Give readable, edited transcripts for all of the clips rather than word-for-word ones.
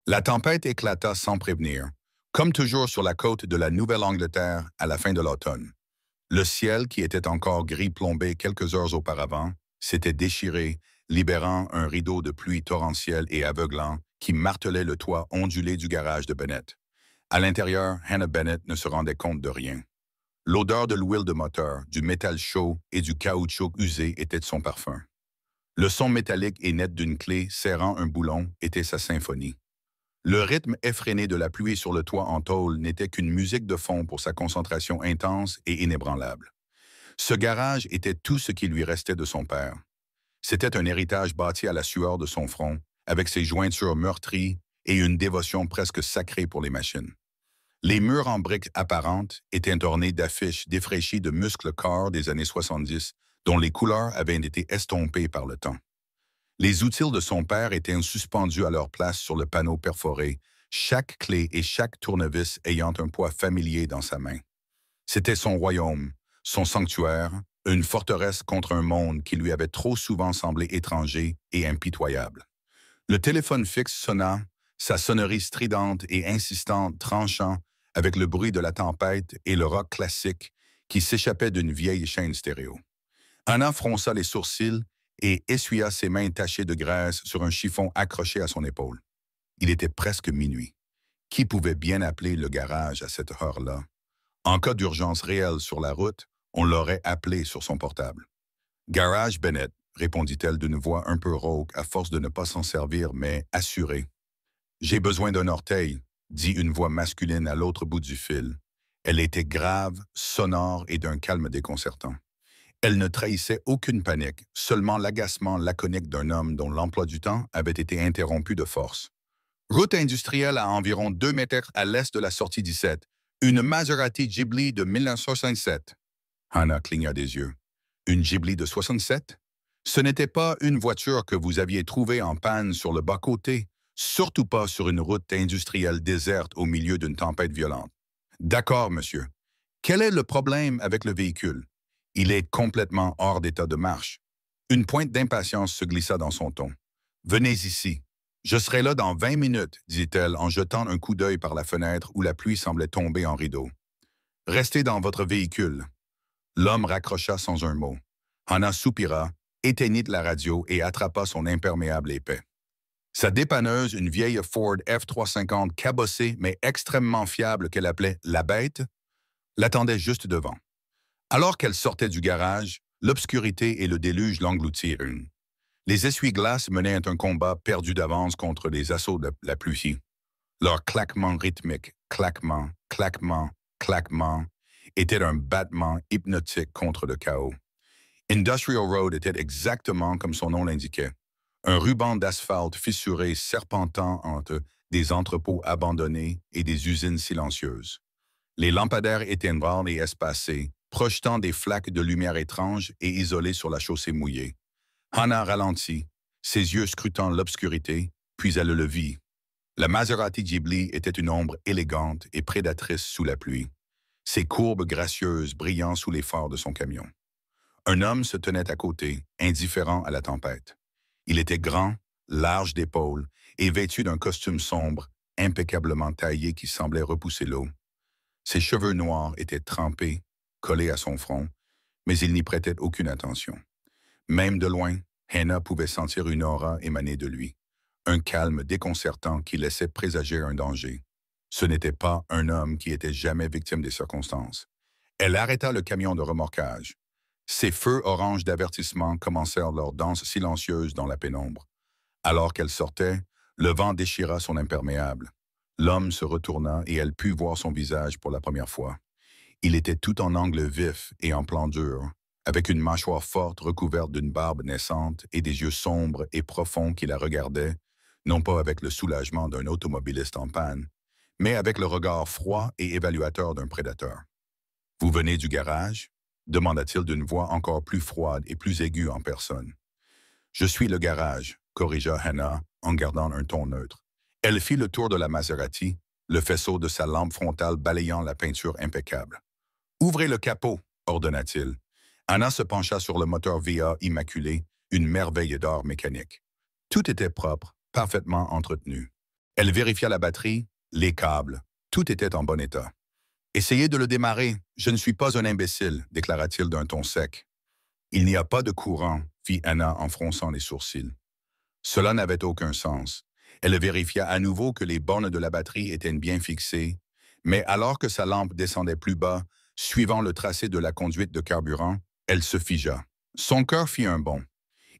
La tempête éclata sans prévenir, comme toujours sur la côte de la Nouvelle-Angleterre à la fin de l'automne. Le ciel, qui était encore gris plombé quelques heures auparavant, s'était déchiré, libérant un rideau de pluie torrentielle et aveuglant qui martelait le toit ondulé du garage de Bennett. À l'intérieur, Hannah Bennett ne se rendait compte de rien. L'odeur de l'huile de moteur, du métal chaud et du caoutchouc usé était de son parfum. Le son métallique et net d'une clé serrant un boulon était sa symphonie. Le rythme effréné de la pluie sur le toit en tôle n'était qu'une musique de fond pour sa concentration intense et inébranlable. Ce garage était tout ce qui lui restait de son père. C'était un héritage bâti à la sueur de son front, avec ses jointures meurtries et une dévotion presque sacrée pour les machines. Les murs en briques apparentes étaient ornés d'affiches défraîchies de muscles corps des années 70, dont les couleurs avaient été estompées par le temps. Les outils de son père étaient suspendus à leur place sur le panneau perforé, chaque clé et chaque tournevis ayant un poids familier dans sa main. C'était son royaume, son sanctuaire, une forteresse contre un monde qui lui avait trop souvent semblé étranger et impitoyable. Le téléphone fixe sonna, sa sonnerie stridente et insistante tranchant avec le bruit de la tempête et le rock classique qui s'échappait d'une vieille chaîne stéréo. Anna fronça les sourcils et essuya ses mains tachées de graisse sur un chiffon accroché à son épaule. Il était presque minuit. Qui pouvait bien appeler le garage à cette heure-là? En cas d'urgence réelle sur la route, on l'aurait appelé sur son portable. Garage Bennett, répondit-elle d'une voix un peu rauque à force de ne pas s'en servir, mais assurée. J'ai besoin d'un orteil, dit une voix masculine à l'autre bout du fil. Elle était grave, sonore et d'un calme déconcertant. Elle ne trahissait aucune panique, seulement l'agacement laconique d'un homme dont l'emploi du temps avait été interrompu de force. Route industrielle à environ 2 mètres à l'est de la sortie 17. Une Maserati Ghibli de 1967. Hannah cligna des yeux. Une Ghibli de 67? Ce n'était pas une voiture que vous aviez trouvée en panne sur le bas-côté, surtout pas sur une route industrielle déserte au milieu d'une tempête violente. D'accord, monsieur. Quel est le problème avec le véhicule? Il est complètement hors d'état de marche. Une pointe d'impatience se glissa dans son ton. Venez ici. Je serai là dans 20 minutes, dit-elle en jetant un coup d'œil par la fenêtre où la pluie semblait tomber en rideau. Restez dans votre véhicule. L'homme raccrocha sans un mot. Hannah soupira, éteignit la radio et attrapa son imperméable épais. Sa dépanneuse, une vieille Ford F350 cabossée mais extrêmement fiable qu'elle appelait «la bête», l'attendait juste devant. Alors qu'elle sortait du garage, l'obscurité et le déluge l'engloutirent. Les essuie-glaces menaient un combat perdu d'avance contre les assauts de la pluie. Leur claquement rythmique, claquement, claquement, claquement, était un battement hypnotique contre le chaos. Industrial Road était exactement comme son nom l'indiquait. Un ruban d'asphalte fissuré serpentant entre des entrepôts abandonnés et des usines silencieuses. Les lampadaires étaient rares et espacés, projetant des flaques de lumière étranges et isolés sur la chaussée mouillée. Hannah ralentit, ses yeux scrutant l'obscurité, puis elle le vit. La Maserati Ghibli était une ombre élégante et prédatrice sous la pluie, ses courbes gracieuses brillant sous les phares de son camion. Un homme se tenait à côté, indifférent à la tempête. Il était grand, large d'épaules et vêtu d'un costume sombre, impeccablement taillé qui semblait repousser l'eau. Ses cheveux noirs étaient trempés, collés à son front, mais il n'y prêtait aucune attention. Même de loin, Hannah pouvait sentir une aura émaner de lui, un calme déconcertant qui laissait présager un danger. Ce n'était pas un homme qui était jamais victime des circonstances. Elle arrêta le camion de remorquage. Ses feux orange d'avertissement commencèrent leur danse silencieuse dans la pénombre. Alors qu'elle sortait, le vent déchira son imperméable. L'homme se retourna et elle put voir son visage pour la première fois. Il était tout en angle vif et en plan dur, avec une mâchoire forte recouverte d'une barbe naissante et des yeux sombres et profonds qui la regardaient, non pas avec le soulagement d'un automobiliste en panne, mais avec le regard froid et évaluateur d'un prédateur. « Vous venez du garage? » demanda-t-il d'une voix encore plus froide et plus aiguë en personne. « Je suis le garage, » corrigea Hannah en gardant un ton neutre. Elle fit le tour de la Maserati, le faisceau de sa lampe frontale balayant la peinture impeccable. « Ouvrez le capot, » ordonna-t-il. Hannah se pencha sur le moteur V8 immaculé, une merveille d'art mécanique. Tout était propre, parfaitement entretenu. Elle vérifia la batterie, les câbles. Tout était en bon état. Essayez de le démarrer. Je ne suis pas un imbécile, déclara-t-il d'un ton sec. Il n'y a pas de courant, fit Anna en fronçant les sourcils. Cela n'avait aucun sens. Elle vérifia à nouveau que les bornes de la batterie étaient bien fixées, mais alors que sa lampe descendait plus bas, suivant le tracé de la conduite de carburant, elle se figea. Son cœur fit un bond.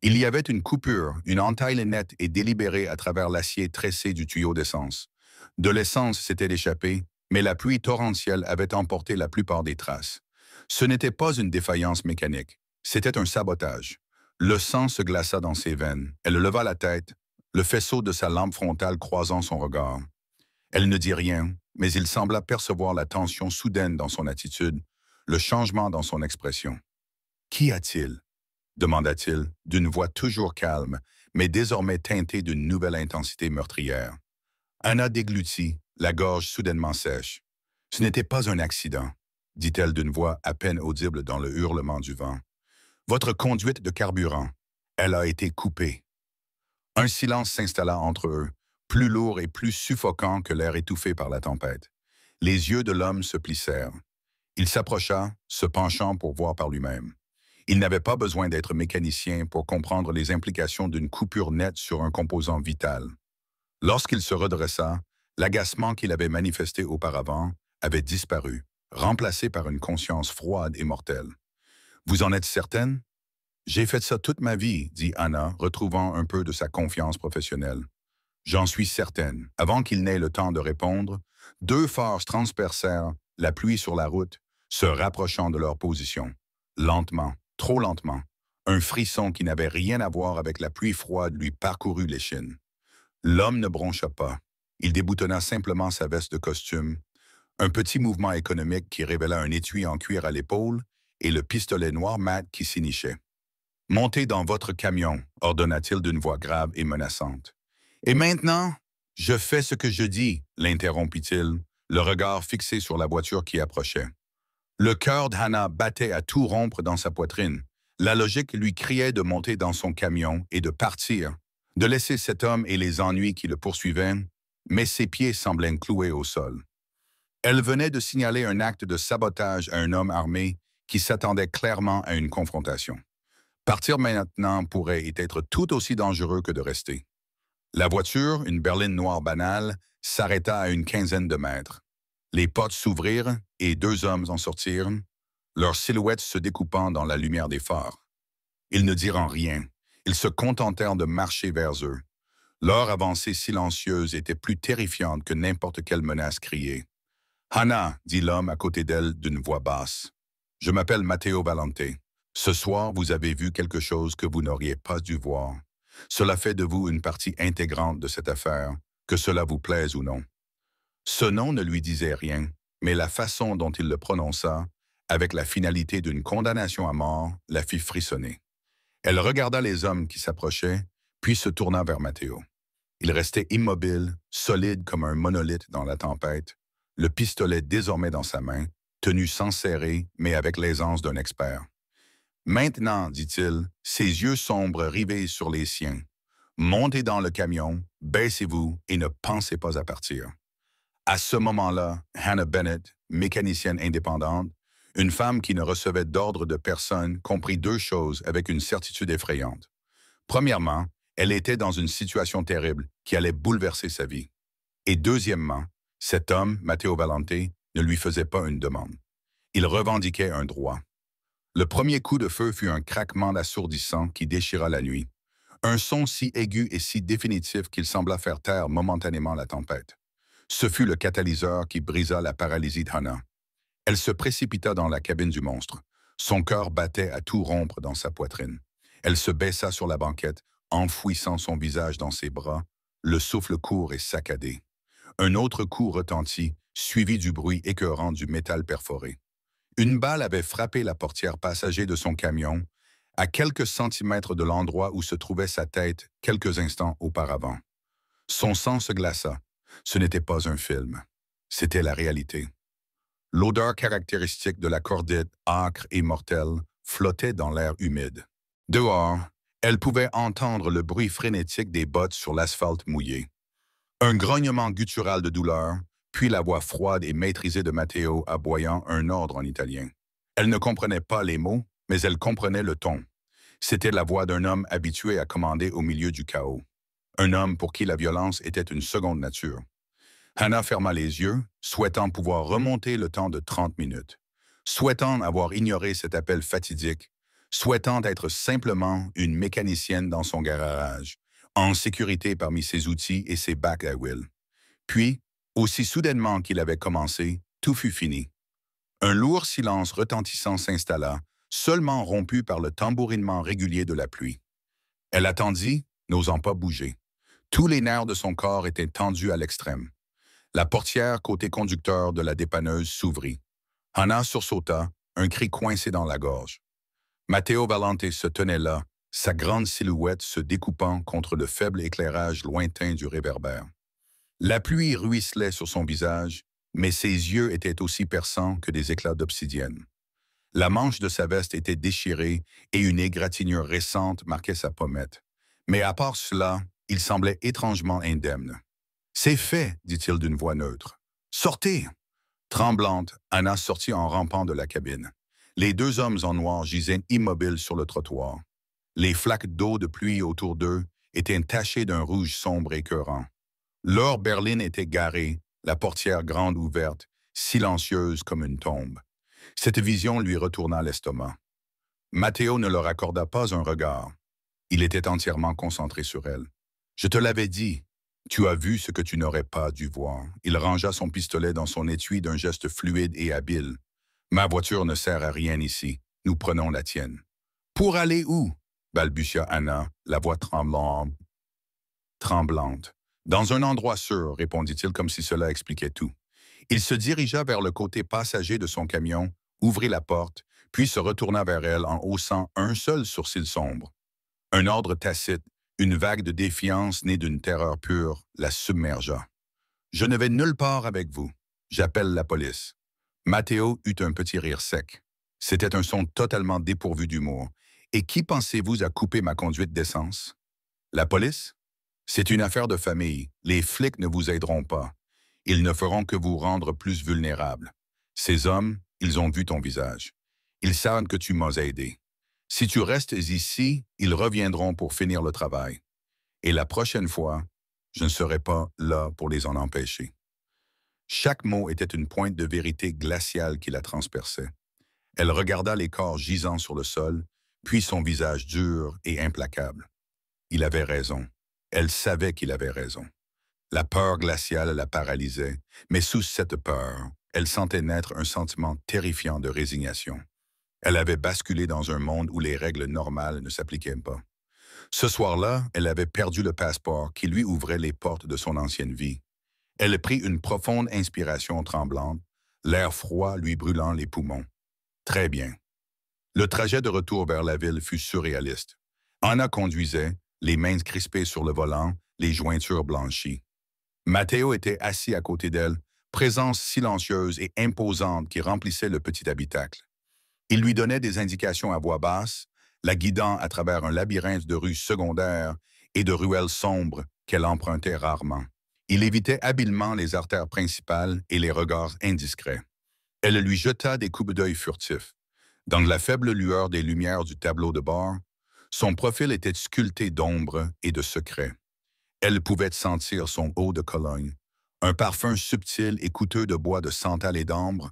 Il y avait une coupure, une entaille nette et délibérée à travers l'acier tressé du tuyau d'essence. De l'essence s'était échappée, mais la pluie torrentielle avait emporté la plupart des traces. Ce n'était pas une défaillance mécanique, c'était un sabotage. Le sang se glaça dans ses veines. Elle leva la tête, le faisceau de sa lampe frontale croisant son regard. Elle ne dit rien, mais il sembla percevoir la tension soudaine dans son attitude, le changement dans son expression. « Qu'y a-t-il » demanda-t-il, d'une voix toujours calme, mais désormais teintée d'une nouvelle intensité meurtrière. Anna déglutit, la gorge soudainement sèche. « Ce n'était pas un accident », dit-elle d'une voix à peine audible dans le hurlement du vent. « Votre conduite de carburant, elle a été coupée. » Un silence s'installa entre eux, plus lourd et plus suffocant que l'air étouffé par la tempête. Les yeux de l'homme se plissèrent. Il s'approcha, se penchant pour voir par lui-même. Il n'avait pas besoin d'être mécanicien pour comprendre les implications d'une coupure nette sur un composant vital. Lorsqu'il se redressa, l'agacement qu'il avait manifesté auparavant avait disparu, remplacé par une conscience froide et mortelle. « Vous en êtes certaine? »« J'ai fait ça toute ma vie, » dit Anna, retrouvant un peu de sa confiance professionnelle. « J'en suis certaine. » Avant qu'il n'ait le temps de répondre, deux phares transpercèrent la pluie sur la route, se rapprochant de leur position. Lentement, trop lentement, un frisson qui n'avait rien à voir avec la pluie froide lui parcourut l'échine. L'homme ne broncha pas. Il déboutonna simplement sa veste de costume, un petit mouvement économique qui révéla un étui en cuir à l'épaule et le pistolet noir mat qui s'y nichait. « Montez dans votre camion », ordonna-t-il d'une voix grave et menaçante. « Et maintenant, je fais ce que je dis », l'interrompit-il, le regard fixé sur la voiture qui approchait. Le cœur d'Hannah battait à tout rompre dans sa poitrine. La logique lui criait de monter dans son camion et de partir, de laisser cet homme et les ennuis qui le poursuivaient, mais ses pieds semblaient cloués au sol. Elle venait de signaler un acte de sabotage à un homme armé qui s'attendait clairement à une confrontation. Partir maintenant pourrait être tout aussi dangereux que de rester. La voiture, une berline noire banale, s'arrêta à une quinzaine de mètres. Les portes s'ouvrirent et deux hommes en sortirent, leurs silhouettes se découpant dans la lumière des phares. Ils ne dirent rien. Ils se contentèrent de marcher vers eux. Leur avancée silencieuse était plus terrifiante que n'importe quelle menace criée. « Hannah » dit l'homme à côté d'elle d'une voix basse. « Je m'appelle Matteo Valente. Ce soir, vous avez vu quelque chose que vous n'auriez pas dû voir. Cela fait de vous une partie intégrante de cette affaire, que cela vous plaise ou non. » Ce nom ne lui disait rien, mais la façon dont il le prononça, avec la finalité d'une condamnation à mort, la fit frissonner. Elle regarda les hommes qui s'approchaient, puis se tourna vers Matteo. Il restait immobile, solide comme un monolithe dans la tempête, le pistolet désormais dans sa main, tenu sans serrer, mais avec l'aisance d'un expert. « Maintenant, dit-il, ses yeux sombres rivés sur les siens. Montez dans le camion, baissez-vous et ne pensez pas à partir. » À ce moment-là, Hannah Bennett, mécanicienne indépendante, une femme qui ne recevait d'ordre de personne, comprit deux choses avec une certitude effrayante. Premièrement, elle était dans une situation terrible qui allait bouleverser sa vie. Et deuxièmement, cet homme, Matteo Valente, ne lui faisait pas une demande. Il revendiquait un droit. Le premier coup de feu fut un craquement assourdissant qui déchira la nuit. Un son si aigu et si définitif qu'il sembla faire taire momentanément la tempête. Ce fut le catalyseur qui brisa la paralysie d'Hannah. Elle se précipita dans la cabine du monstre. Son cœur battait à tout rompre dans sa poitrine. Elle se baissa sur la banquette, enfouissant son visage dans ses bras, le souffle court et saccadé. Un autre coup retentit, suivi du bruit écœurant du métal perforé. Une balle avait frappé la portière passager de son camion, à quelques centimètres de l'endroit où se trouvait sa tête quelques instants auparavant. Son sang se glaça. Ce n'était pas un film. C'était la réalité. L'odeur caractéristique de la cordite, âcre et mortelle, flottait dans l'air humide. Dehors, elle pouvait entendre le bruit frénétique des bottes sur l'asphalte mouillé. Un grognement guttural de douleur, puis la voix froide et maîtrisée de Matteo aboyant un ordre en italien. Elle ne comprenait pas les mots, mais elle comprenait le ton. C'était la voix d'un homme habitué à commander au milieu du chaos. Un homme pour qui la violence était une seconde nature. Hannah ferma les yeux, souhaitant pouvoir remonter le temps de 30 minutes, souhaitant avoir ignoré cet appel fatidique, souhaitant être simplement une mécanicienne dans son garage, en sécurité parmi ses outils et ses bacs à huile. Puis, aussi soudainement qu'il avait commencé, tout fut fini. Un lourd silence retentissant s'installa, seulement rompu par le tambourinement régulier de la pluie. Elle attendit, n'osant pas bouger. Tous les nerfs de son corps étaient tendus à l'extrême. La portière côté conducteur de la dépanneuse s'ouvrit. Hannah sursauta, un cri coincé dans la gorge. Matteo Valente se tenait là, sa grande silhouette se découpant contre le faible éclairage lointain du réverbère. La pluie ruisselait sur son visage, mais ses yeux étaient aussi perçants que des éclats d'obsidienne. La manche de sa veste était déchirée et une égratignure récente marquait sa pommette. Mais à part cela, il semblait étrangement indemne. « C'est fait, dit-il d'une voix neutre. « Sortez !» Tremblante, Hannah sortit en rampant de la cabine. Les deux hommes en noir gisaient immobiles sur le trottoir. Les flaques d'eau de pluie autour d'eux étaient tachées d'un rouge sombre écœurant. Leur berline était garée, la portière grande ouverte, silencieuse comme une tombe. Cette vision lui retourna l'estomac. Matteo ne leur accorda pas un regard. Il était entièrement concentré sur elle. « Je te l'avais dit. Tu as vu ce que tu n'aurais pas dû voir. » Il rangea son pistolet dans son étui d'un geste fluide et habile. « Ma voiture ne sert à rien ici. Nous prenons la tienne. »« Pour aller où ?» balbutia Hannah, la voix tremblante. « Dans un endroit sûr, répondit-il comme si cela expliquait tout. Il se dirigea vers le côté passager de son camion, ouvrit la porte, puis se retourna vers elle en haussant un seul sourcil sombre. Un ordre tacite, une vague de défiance née d'une terreur pure, la submergea. « Je ne vais nulle part avec vous. J'appelle la police. » Matteo eut un petit rire sec. C'était un son totalement dépourvu d'humour. « Et qui pensez-vous à couper ma conduite d'essence? » « La police? C'est une affaire de famille. Les flics ne vous aideront pas. Ils ne feront que vous rendre plus vulnérable. Ces hommes, ils ont vu ton visage. Ils savent que tu m'as aidé. Si tu restes ici, ils reviendront pour finir le travail. Et la prochaine fois, je ne serai pas là pour les en empêcher. » Chaque mot était une pointe de vérité glaciale qui la transperçait. Elle regarda les corps gisant sur le sol, puis son visage dur et implacable. Il avait raison. Elle savait qu'il avait raison. La peur glaciale la paralysait, mais sous cette peur, elle sentait naître un sentiment terrifiant de résignation. Elle avait basculé dans un monde où les règles normales ne s'appliquaient pas. Ce soir-là, elle avait perdu le passeport qui lui ouvrait les portes de son ancienne vie. Elle prit une profonde inspiration tremblante, l'air froid lui brûlant les poumons. Très bien. Le trajet de retour vers la ville fut surréaliste. Hannah conduisait, les mains crispées sur le volant, les jointures blanchies. Matteo était assis à côté d'elle, présence silencieuse et imposante qui remplissait le petit habitacle. Il lui donnait des indications à voix basse, la guidant à travers un labyrinthe de rues secondaires et de ruelles sombres qu'elle empruntait rarement. Il évitait habilement les artères principales et les regards indiscrets. Elle lui jeta des coups d'œil furtifs. Dans la faible lueur des lumières du tableau de bord, son profil était sculpté d'ombre et de secrets. Elle pouvait sentir son eau de Cologne, un parfum subtil et coûteux de bois de santal et d'ambre,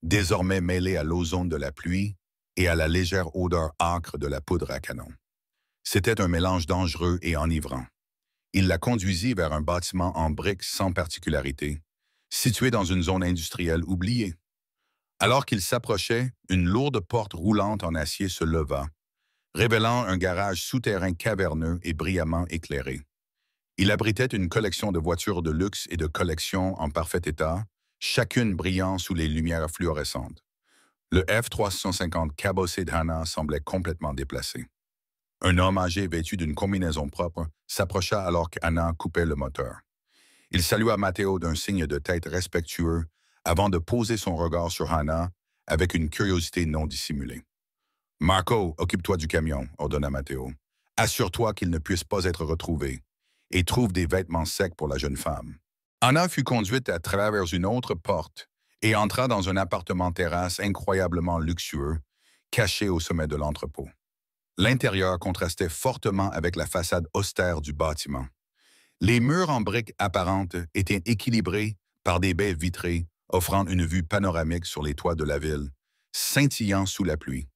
désormais mêlé à l'ozone de la pluie et à la légère odeur âcre de la poudre à canon. C'était un mélange dangereux et enivrant. Il la conduisit vers un bâtiment en briques sans particularité, situé dans une zone industrielle oubliée. Alors qu'il s'approchait, une lourde porte roulante en acier se leva, révélant un garage souterrain caverneux et brillamment éclairé. Il abritait une collection de voitures de luxe et de collection en parfait état, chacune brillant sous les lumières fluorescentes. Le F-350 cabossé d'Hannah semblait complètement déplacé. Un homme âgé vêtu d'une combinaison propre s'approcha alors qu'Hannah coupait le moteur. Il salua Matteo d'un signe de tête respectueux avant de poser son regard sur Hannah avec une curiosité non dissimulée. « Marco, occupe-toi du camion, » ordonna Matteo. « Assure-toi qu'il ne puisse pas être retrouvé. et trouve des vêtements secs pour la jeune femme. Anna fut conduite à travers une autre porte et entra dans un appartement terrasse incroyablement luxueux, caché au sommet de l'entrepôt. L'intérieur contrastait fortement avec la façade austère du bâtiment. Les murs en briques apparentes étaient équilibrés par des baies vitrées offrant une vue panoramique sur les toits de la ville, scintillant sous la pluie.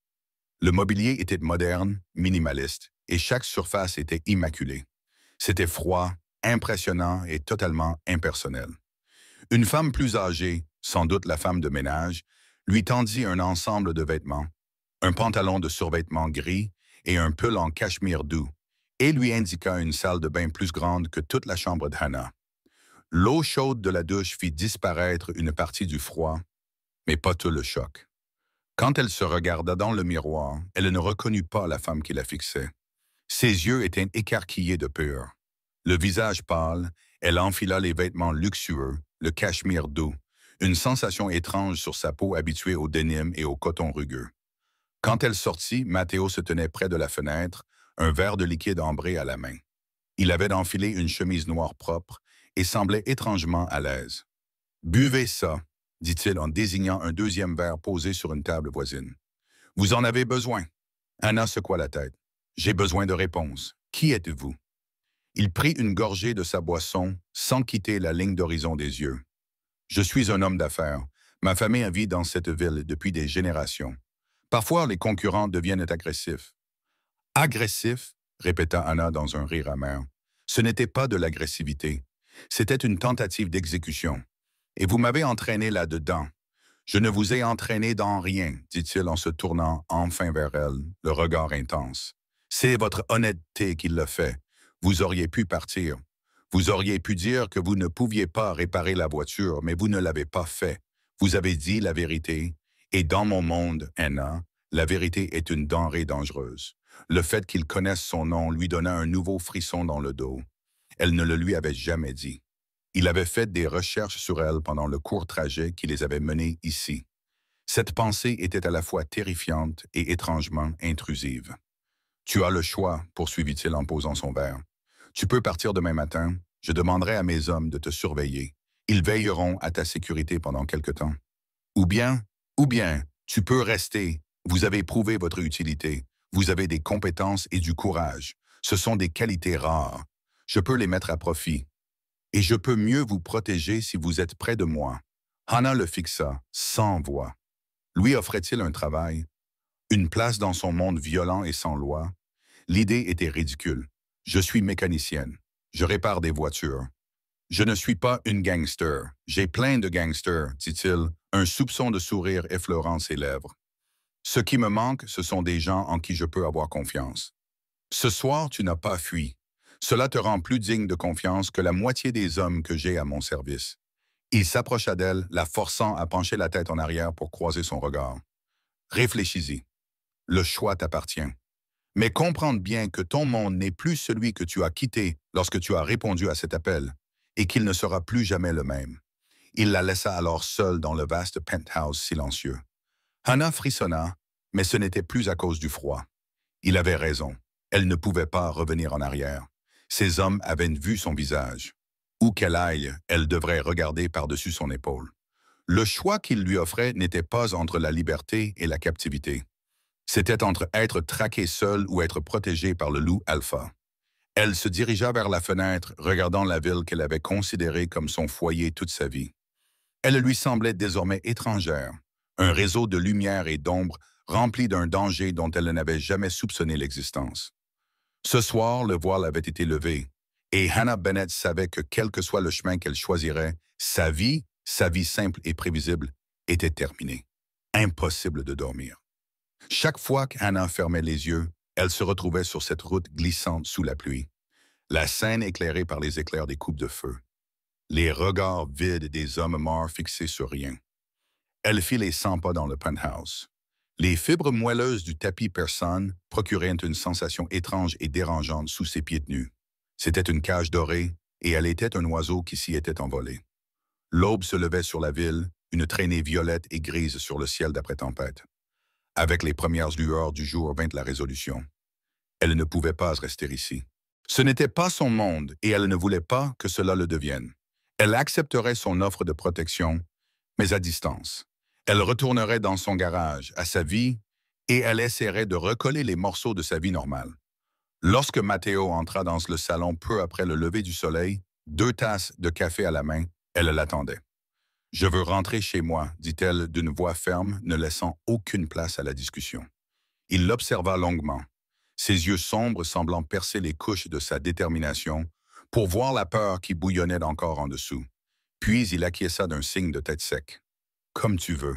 Le mobilier était moderne, minimaliste, et chaque surface était immaculée. C'était froid, impressionnant et totalement impersonnel. Une femme plus âgée, sans doute la femme de ménage, lui tendit un ensemble de vêtements, un pantalon de survêtement gris et un pull en cachemire doux, et lui indiqua une salle de bain plus grande que toute la chambre de Hannah. L'eau chaude de la douche fit disparaître une partie du froid, mais pas tout le choc. Quand elle se regarda dans le miroir, elle ne reconnut pas la femme qui la fixait. Ses yeux étaient écarquillés de peur. Le visage pâle, elle enfila les vêtements luxueux, le cachemire doux, une sensation étrange sur sa peau habituée au denim et au coton rugueux. Quand elle sortit, Matteo se tenait près de la fenêtre, un verre de liquide ambré à la main. Il avait enfilé une chemise noire propre et semblait étrangement à l'aise. « Buvez ça », dit-il en désignant un deuxième verre posé sur une table voisine. « Vous en avez besoin. » Anna secoua la tête. « J'ai besoin de réponses. Qui êtes-vous? » Il prit une gorgée de sa boisson sans quitter la ligne d'horizon des yeux. « Je suis un homme d'affaires. Ma famille vit dans cette ville depuis des générations. Parfois, les concurrents deviennent agressifs. »« Agressifs ?» répéta Anna dans un rire amer. « Ce n'était pas de l'agressivité. C'était une tentative d'exécution. Et vous m'avez entraîné là-dedans. Je ne vous ai entraîné dans rien, dit-il en se tournant enfin vers elle, le regard intense. C'est votre honnêteté qui l'a fait. Vous auriez pu partir. Vous auriez pu dire que vous ne pouviez pas réparer la voiture, mais vous ne l'avez pas fait. Vous avez dit la vérité. Et dans mon monde, Anna, la vérité est une denrée dangereuse. Le fait qu'il connaisse son nom lui donna un nouveau frisson dans le dos. Elle ne le lui avait jamais dit. Il avait fait des recherches sur elle pendant le court trajet qui les avait menés ici. Cette pensée était à la fois terrifiante et étrangement intrusive. « Tu as le choix, poursuivit-il en posant son verre. Tu peux partir demain matin. Je demanderai à mes hommes de te surveiller. Ils veilleront à ta sécurité pendant quelque temps. Ou bien, tu peux rester. Vous avez prouvé votre utilité. Vous avez des compétences et du courage. Ce sont des qualités rares. Je peux les mettre à profit. Et je peux mieux vous protéger si vous êtes près de moi. » Hannah le fixa, sans voix. Lui offrait-il un travail? Une place dans son monde violent et sans loi? L'idée était ridicule. Je suis mécanicienne. Je répare des voitures. Je ne suis pas une gangster. J'ai plein de gangsters, dit-il, un soupçon de sourire effleurant ses lèvres. Ce qui me manque, ce sont des gens en qui je peux avoir confiance. Ce soir, tu n'as pas fui. Cela te rend plus digne de confiance que la moitié des hommes que j'ai à mon service. Il s'approcha d'elle, la forçant à pencher la tête en arrière pour croiser son regard. Réfléchis-y. Le choix t'appartient. Mais comprends bien que ton monde n'est plus celui que tu as quitté lorsque tu as répondu à cet appel, et qu'il ne sera plus jamais le même. Il la laissa alors seule dans le vaste penthouse silencieux. Hannah frissonna, mais ce n'était plus à cause du froid. Il avait raison. Elle ne pouvait pas revenir en arrière. Ces hommes avaient vu son visage. Où qu'elle aille, elle devrait regarder par-dessus son épaule. Le choix qu'il lui offrait n'était pas entre la liberté et la captivité. C'était entre être traquée seule ou être protégée par le loup alpha. Elle se dirigea vers la fenêtre, regardant la ville qu'elle avait considérée comme son foyer toute sa vie. Elle lui semblait désormais étrangère, un réseau de lumière et d'ombre rempli d'un danger dont elle n'avait jamais soupçonné l'existence. Ce soir, le voile avait été levé, et Hannah Bennett savait que quel que soit le chemin qu'elle choisirait, sa vie simple et prévisible, était terminée. Impossible de dormir. Chaque fois qu'Hannah fermait les yeux, elle se retrouvait sur cette route glissante sous la pluie, la scène éclairée par les éclairs des coupes de feu, les regards vides des hommes morts fixés sur rien. Elle fit les 100 pas dans le penthouse. Les fibres moelleuses du tapis persane procuraient une sensation étrange et dérangeante sous ses pieds nus. C'était une cage dorée, et elle était un oiseau qui s'y était envolé. L'aube se levait sur la ville, une traînée violette et grise sur le ciel d'après-tempête. Avec les premières lueurs du jour vint la résolution. Elle ne pouvait pas rester ici. Ce n'était pas son monde et elle ne voulait pas que cela le devienne. Elle accepterait son offre de protection, mais à distance. Elle retournerait dans son garage, à sa vie, et elle essaierait de recoller les morceaux de sa vie normale. Lorsque Matteo entra dans le salon peu après le lever du soleil, 2 tasses de café à la main, elle l'attendait. « Je veux rentrer chez moi », dit-elle d'une voix ferme, ne laissant aucune place à la discussion. Il l'observa longuement, ses yeux sombres semblant percer les couches de sa détermination, pour voir la peur qui bouillonnait encore en dessous. Puis il acquiesça d'un signe de tête sec. « Comme tu veux. »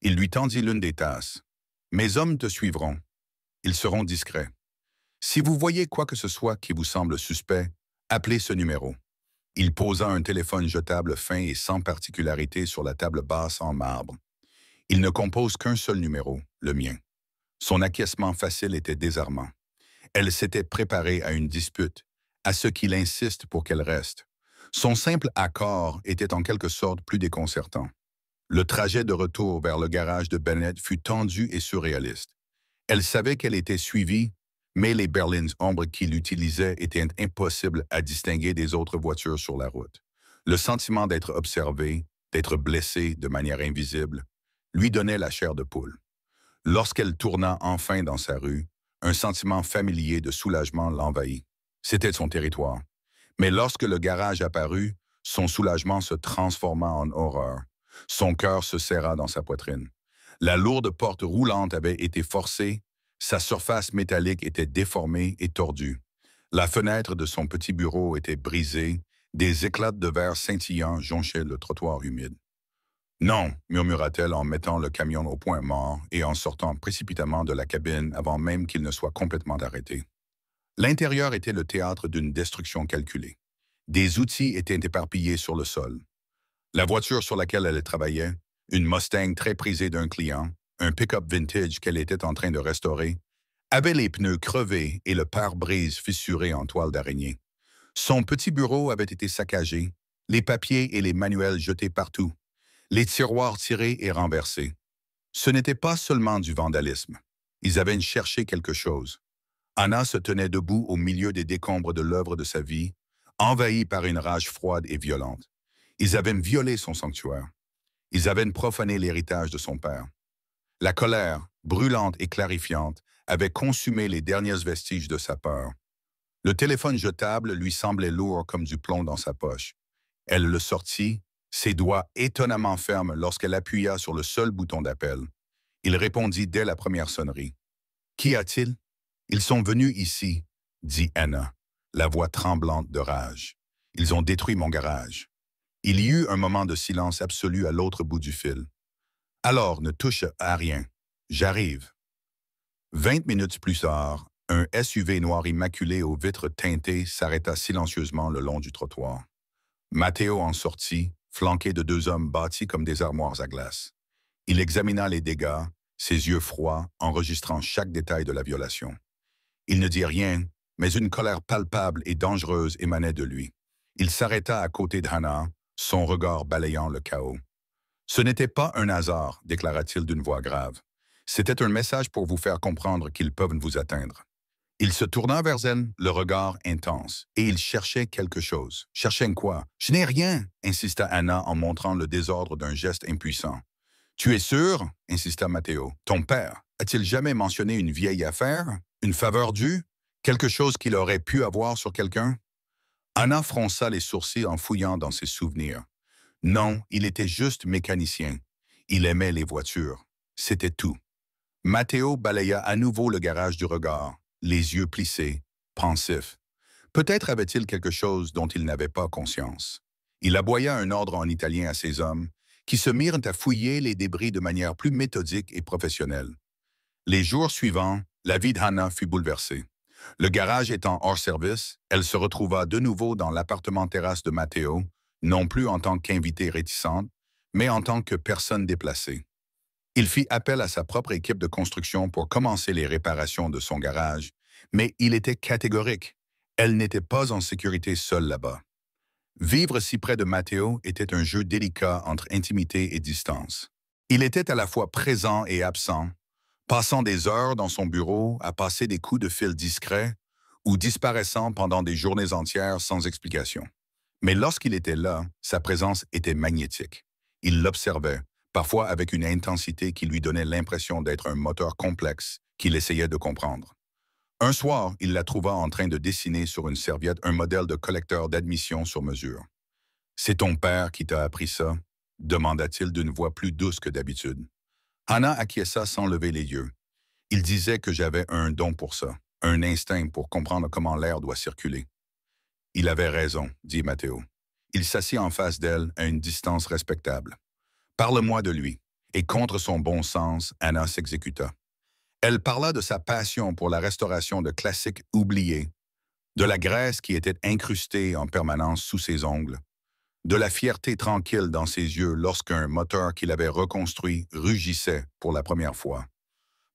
Il lui tendit l'une des tasses. « Mes hommes te suivront. Ils seront discrets. Si vous voyez quoi que ce soit qui vous semble suspect, appelez ce numéro. » Il posa un téléphone jetable fin et sans particularité sur la table basse en marbre. Il ne compose qu'un seul numéro, le mien. Son acquiescement facile était désarmant. Elle s'était préparée à une dispute, à ce qu'il insiste pour qu'elle reste. Son simple accord était en quelque sorte plus déconcertant. Le trajet de retour vers le garage de Bennett fut tendu et surréaliste. Elle savait qu'elle était suivie, mais les berlines ombres qu'il utilisait étaient impossibles à distinguer des autres voitures sur la route. Le sentiment d'être observé, d'être blessé de manière invisible, lui donnait la chair de poule. Lorsqu'elle tourna enfin dans sa rue, un sentiment familier de soulagement l'envahit. C'était son territoire. Mais lorsque le garage apparut, son soulagement se transforma en horreur. Son cœur se serra dans sa poitrine. La lourde porte roulante avait été forcée, sa surface métallique était déformée et tordue. La fenêtre de son petit bureau était brisée, des éclats de verre scintillants jonchaient le trottoir humide. « Non », murmura-t-elle en mettant le camion au point mort et en sortant précipitamment de la cabine avant même qu'il ne soit complètement arrêté. L'intérieur était le théâtre d'une destruction calculée. Des outils étaient éparpillés sur le sol. La voiture sur laquelle elle travaillait, une Mustang très prisée d'un client, un pick-up vintage qu'elle était en train de restaurer, avait les pneus crevés et le pare-brise fissuré en toile d'araignée. Son petit bureau avait été saccagé, les papiers et les manuels jetés partout, les tiroirs tirés et renversés. Ce n'était pas seulement du vandalisme. Ils avaient cherché quelque chose. Anna se tenait debout au milieu des décombres de l'œuvre de sa vie, envahie par une rage froide et violente. Ils avaient violé son sanctuaire. Ils avaient profané l'héritage de son père. La colère, brûlante et clarifiante, avait consumé les derniers vestiges de sa peur. Le téléphone jetable lui semblait lourd comme du plomb dans sa poche. Elle le sortit, ses doigts étonnamment fermes lorsqu'elle appuya sur le seul bouton d'appel. Il répondit dès la première sonnerie. « Qu'y a-t-il? »« Ils sont venus ici, » dit Anna, la voix tremblante de rage. « Ils ont détruit mon garage. » Il y eut un moment de silence absolu à l'autre bout du fil. « Alors, ne touche à rien. J'arrive. » 20 minutes plus tard, un SUV noir immaculé aux vitres teintées s'arrêta silencieusement le long du trottoir. Matteo en sortit, flanqué de 2 hommes bâtis comme des armoires à glace. Il examina les dégâts, ses yeux froids, enregistrant chaque détail de la violation. Il ne dit rien, mais une colère palpable et dangereuse émanait de lui. Il s'arrêta à côté d'Hannah, son regard balayant le chaos. « Ce n'était pas un hasard », déclara-t-il d'une voix grave. « C'était un message pour vous faire comprendre qu'ils peuvent vous atteindre. » Il se tourna vers elle, le regard intense, et il cherchait quelque chose. « Cherchait quoi? »« Je n'ai rien », insista Anna en montrant le désordre d'un geste impuissant. « Tu es sûr ?» insista Matteo. « Ton père, a-t-il jamais mentionné une vieille affaire? Une faveur due? Quelque chose qu'il aurait pu avoir sur quelqu'un ?» Anna fronça les sourcils en fouillant dans ses souvenirs. Non, il était juste mécanicien. Il aimait les voitures. C'était tout. Matteo balaya à nouveau le garage du regard, les yeux plissés, pensif. Peut-être avait-il quelque chose dont il n'avait pas conscience. Il aboya un ordre en italien à ses hommes, qui se mirent à fouiller les débris de manière plus méthodique et professionnelle. Les jours suivants, la vie d'Hannah fut bouleversée. Le garage étant hors service, elle se retrouva de nouveau dans l'appartement-terrasse de Matteo, non plus en tant qu'invitée réticente, mais en tant que personne déplacée. Il fit appel à sa propre équipe de construction pour commencer les réparations de son garage, mais il était catégorique. Elle n'était pas en sécurité seule là-bas. Vivre si près de Matteo était un jeu délicat entre intimité et distance. Il était à la fois présent et absent, passant des heures dans son bureau à passer des coups de fil discrets ou disparaissant pendant des journées entières sans explication. Mais lorsqu'il était là, sa présence était magnétique. Il l'observait, parfois avec une intensité qui lui donnait l'impression d'être un moteur complexe qu'il essayait de comprendre. Un soir, il la trouva en train de dessiner sur une serviette un modèle de collecteur d'admission sur mesure. « C'est ton père qui t'a appris ça ?» demanda-t-il d'une voix plus douce que d'habitude. Hannah acquiesça sans lever les yeux. Il disait que j'avais un don pour ça, un instinct pour comprendre comment l'air doit circuler. Il avait raison, dit Matteo. Il s'assit en face d'elle à une distance respectable. Parle-moi de lui. Et contre son bon sens, Hannah s'exécuta. Elle parla de sa passion pour la restauration de classiques oubliés, de la graisse qui était incrustée en permanence sous ses ongles, de la fierté tranquille dans ses yeux lorsqu'un moteur qu'il avait reconstruit rugissait pour la première fois.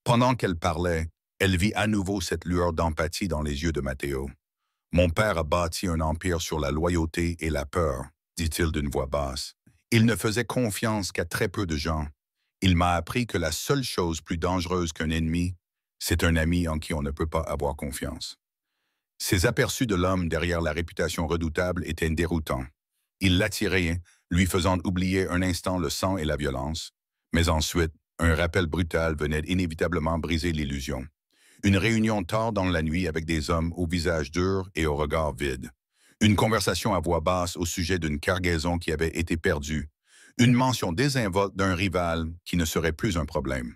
Pendant qu'elle parlait, elle vit à nouveau cette lueur d'empathie dans les yeux de Matteo. « Mon père a bâti un empire sur la loyauté et la peur, dit-il d'une voix basse. Il ne faisait confiance qu'à très peu de gens. Il m'a appris que la seule chose plus dangereuse qu'un ennemi, c'est un ami en qui on ne peut pas avoir confiance. » Ces aperçus de l'homme derrière la réputation redoutable étaient déroutants. Il l'attirait, lui faisant oublier un instant le sang et la violence. Mais ensuite, un rappel brutal venait inévitablement briser l'illusion. Une réunion tard dans la nuit avec des hommes au visage dur et au regard vide. Une conversation à voix basse au sujet d'une cargaison qui avait été perdue. Une mention désinvolte d'un rival qui ne serait plus un problème.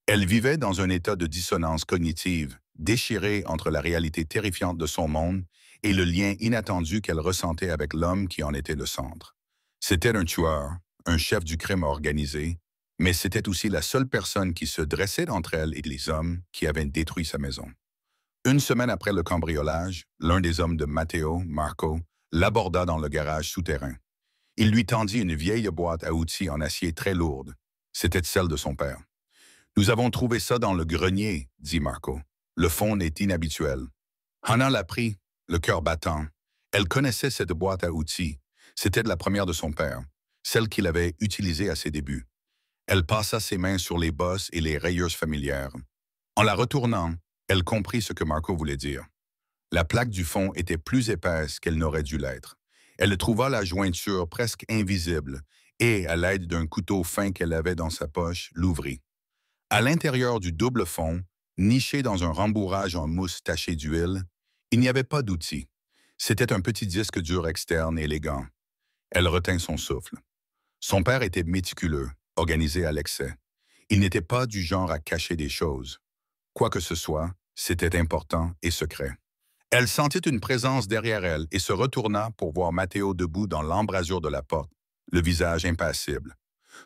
Elle vivait dans un état de dissonance cognitive, déchirée entre la réalité terrifiante de son monde et le lien inattendu qu'elle ressentait avec l'homme qui en était le centre. C'était un tueur, un chef du crime organisé, mais c'était aussi la seule personne qui se dressait d'entre elle et les hommes qui avaient détruit sa maison. Une semaine après le cambriolage, l'un des hommes de Matteo, Marco, l'aborda dans le garage souterrain. Il lui tendit une vieille boîte à outils en acier très lourde. C'était celle de son père. « Nous avons trouvé ça dans le grenier, » dit Marco. « Le fond est inhabituel. » Hannah l'a pris, le cœur battant. Elle connaissait cette boîte à outils. C'était la première de son père, celle qu'il avait utilisée à ses débuts. Elle passa ses mains sur les bosses et les rayures familières. En la retournant, elle comprit ce que Marco voulait dire. La plaque du fond était plus épaisse qu'elle n'aurait dû l'être. Elle trouva la jointure presque invisible et, à l'aide d'un couteau fin qu'elle avait dans sa poche, l'ouvrit. À l'intérieur du double fond, niché dans un rembourrage en mousse taché d'huile, il n'y avait pas d'outil. C'était un petit disque dur externe élégant. Elle retint son souffle. Son père était méticuleux, organisé à l'excès. Il n'était pas du genre à cacher des choses. Quoi que ce soit, c'était important et secret. Elle sentit une présence derrière elle et se retourna pour voir Matteo debout dans l'embrasure de la porte, le visage impassible.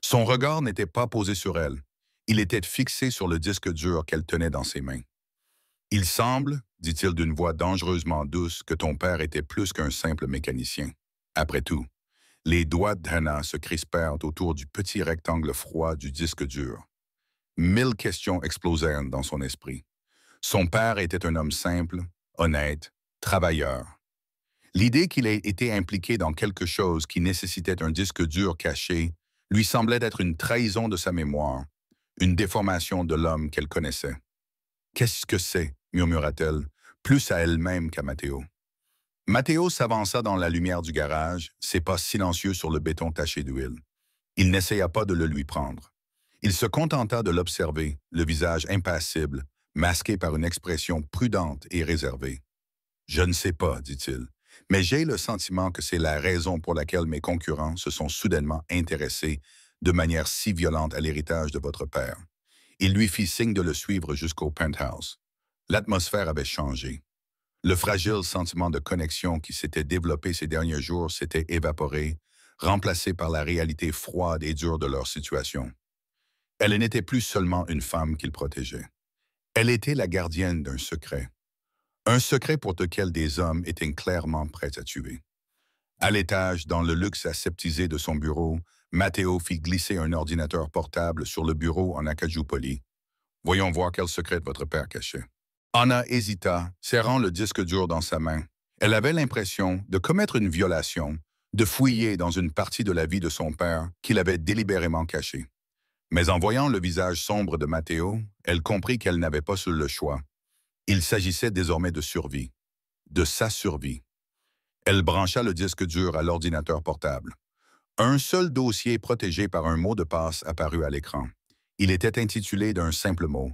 Son regard n'était pas posé sur elle. Il était fixé sur le disque dur qu'elle tenait dans ses mains. « Il semble, dit-il d'une voix dangereusement douce, que ton père était plus qu'un simple mécanicien. Après tout, » les doigts d'Hannah se crispèrent autour du petit rectangle froid du disque dur. 1000 questions explosèrent dans son esprit. Son père était un homme simple, honnête, travailleur. L'idée qu'il ait été impliqué dans quelque chose qui nécessitait un disque dur caché lui semblait être une trahison de sa mémoire, une déformation de l'homme qu'elle connaissait. « Qu'est-ce que c'est ?» murmura-t-elle, plus à elle-même qu'à Matteo. Matteo s'avança dans la lumière du garage, ses pas silencieux sur le béton taché d'huile. Il n'essaya pas de le lui prendre. Il se contenta de l'observer, le visage impassible, masqué par une expression prudente et réservée. « Je ne sais pas, dit-il, mais j'ai le sentiment que c'est la raison pour laquelle mes concurrents se sont soudainement intéressés de manière si violente à l'héritage de votre père. » Il lui fit signe de le suivre jusqu'au penthouse. L'atmosphère avait changé. Le fragile sentiment de connexion qui s'était développé ces derniers jours s'était évaporé, remplacé par la réalité froide et dure de leur situation. Elle n'était plus seulement une femme qu'il protégeait. Elle était la gardienne d'un secret. Un secret pour lequel des hommes étaient clairement prêts à tuer. À l'étage, dans le luxe aseptisé de son bureau, Matteo fit glisser un ordinateur portable sur le bureau en acajou poli. « Voyons voir quel secret votre père cachait. » Hannah hésita, serrant le disque dur dans sa main. Elle avait l'impression de commettre une violation, de fouiller dans une partie de la vie de son père qu'il avait délibérément cachée. Mais en voyant le visage sombre de Matteo, elle comprit qu'elle n'avait pas seul le choix. Il s'agissait désormais de survie. de sa survie. Elle brancha le disque dur à l'ordinateur portable. Un seul dossier protégé par un mot de passe apparut à l'écran. Il était intitulé d'un simple mot,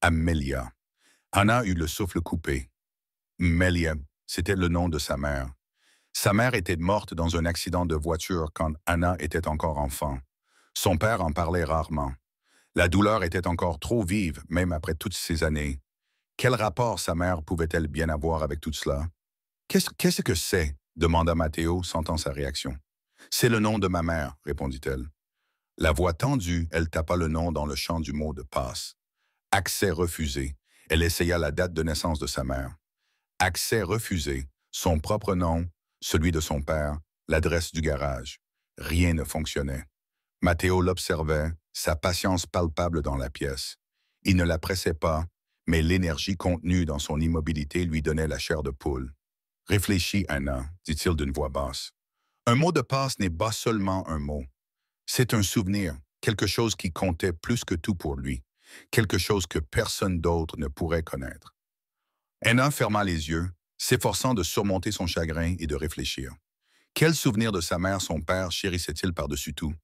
Amelia. Anna eut le souffle coupé. Melia, c'était le nom de sa mère. Sa mère était morte dans un accident de voiture quand Anna était encore enfant. Son père en parlait rarement. La douleur était encore trop vive, même après toutes ces années. Quel rapport sa mère pouvait-elle bien avoir avec tout cela? Qu'est-ce que c'est? Demanda Matteo, sentant sa réaction. C'est le nom de ma mère, répondit-elle. La voix tendue, elle tapa le nom dans le champ du mot de passe. Accès refusé. Elle essaya la date de naissance de sa mère. Accès refusé. Son propre nom, celui de son père, l'adresse du garage. Rien ne fonctionnait. Matteo l'observait, sa patience palpable dans la pièce. Il ne la pressait pas, mais l'énergie contenue dans son immobilité lui donnait la chair de poule. « Réfléchis, Anna, dit-il d'une voix basse. Un mot de passe n'est pas seulement un mot. C'est un souvenir, quelque chose qui comptait plus que tout pour lui, quelque chose que personne d'autre ne pourrait connaître. » Anna ferma les yeux, s'efforçant de surmonter son chagrin et de réfléchir. Quel souvenir de sa mère son père chérissait-il par-dessus tout?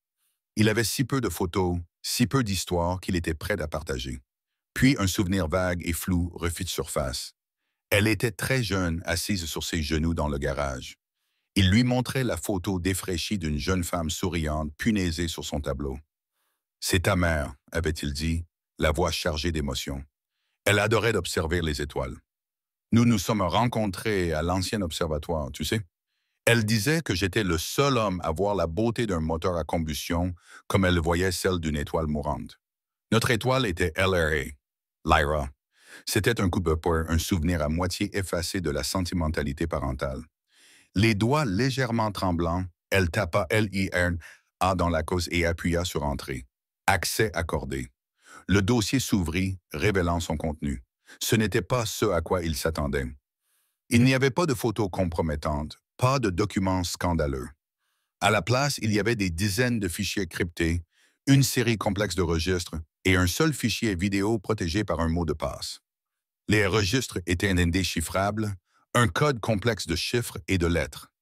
Il avait si peu de photos, si peu d'histoires qu'il était prêt à partager. Puis un souvenir vague et flou refit surface. Elle était très jeune, assise sur ses genoux dans le garage. Il lui montrait la photo défraîchie d'une jeune femme souriante, punaisée sur son tableau. « C'est ta mère », avait-il dit, la voix chargée d'émotion. Elle adorait d'observer les étoiles. Nous nous sommes rencontrés à l'ancien observatoire, tu sais. Elle disait que j'étais le seul homme à voir la beauté d'un moteur à combustion comme elle voyait celle d'une étoile mourante. Notre étoile était LRA, Lyra. C'était un coup de poing, un souvenir à moitié effacé de la sentimentalité parentale. Les doigts légèrement tremblants, elle tapa LIRA dans la cause et appuya sur Entrée. Accès accordé. Le dossier s'ouvrit, révélant son contenu. Ce n'était pas ce à quoi il s'attendait. Il n'y avait pas de photos compromettantes, pas de documents scandaleux. À la place, il y avait des dizaines de fichiers cryptés, une série complexe de registres et un seul fichier vidéo protégé par un mot de passe. Les registres étaient indéchiffrables, un code complexe de chiffres et de lettres.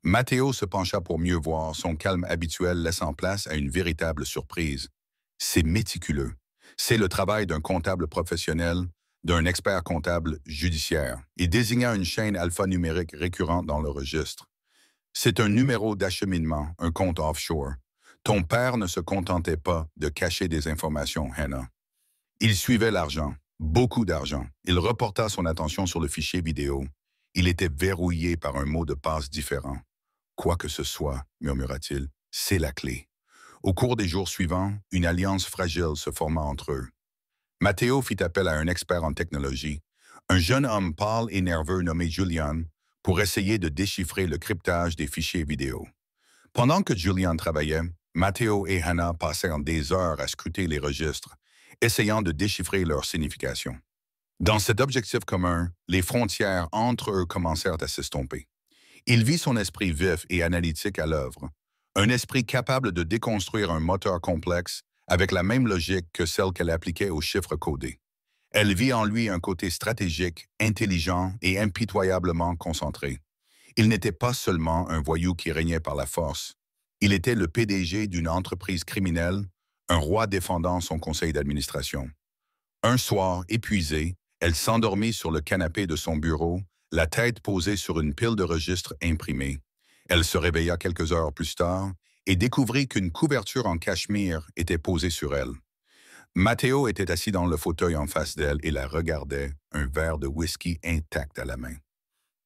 Matteo se pencha pour mieux voir, son calme habituel laissant place à une véritable surprise. C'est méticuleux. C'est le travail d'un comptable professionnel, d'un expert comptable judiciaire. Il désigna une chaîne alphanumérique récurrente dans le registre. C'est un numéro d'acheminement, un compte offshore. Ton père ne se contentait pas de cacher des informations, Hannah. Il suivait l'argent, beaucoup d'argent. Il reporta son attention sur le fichier vidéo. Il était verrouillé par un mot de passe différent. Quoi que ce soit, murmura-t-il, c'est la clé. Au cours des jours suivants, une alliance fragile se forma entre eux. Matteo fit appel à un expert en technologie, un jeune homme pâle et nerveux nommé Julian, pour essayer de déchiffrer le cryptage des fichiers vidéo. Pendant que Julian travaillait, Matteo et Hannah passèrent des heures à scruter les registres, essayant de déchiffrer leur signification. Dans cet objectif commun, les frontières entre eux commencèrent à s'estomper. Il vit son esprit vif et analytique à l'œuvre, un esprit capable de déconstruire un moteur complexe avec la même logique que celle qu'elle appliquait aux chiffres codés. Elle vit en lui un côté stratégique, intelligent et impitoyablement concentré. Il n'était pas seulement un voyou qui régnait par la force. Il était le PDG d'une entreprise criminelle, un roi défendant son conseil d'administration. Un soir, épuisée, elle s'endormit sur le canapé de son bureau, la tête posée sur une pile de registres imprimés. Elle se réveilla quelques heures plus tard et découvrit qu'une couverture en cachemire était posée sur elle. Matteo était assis dans le fauteuil en face d'elle et la regardait, un verre de whisky intact à la main.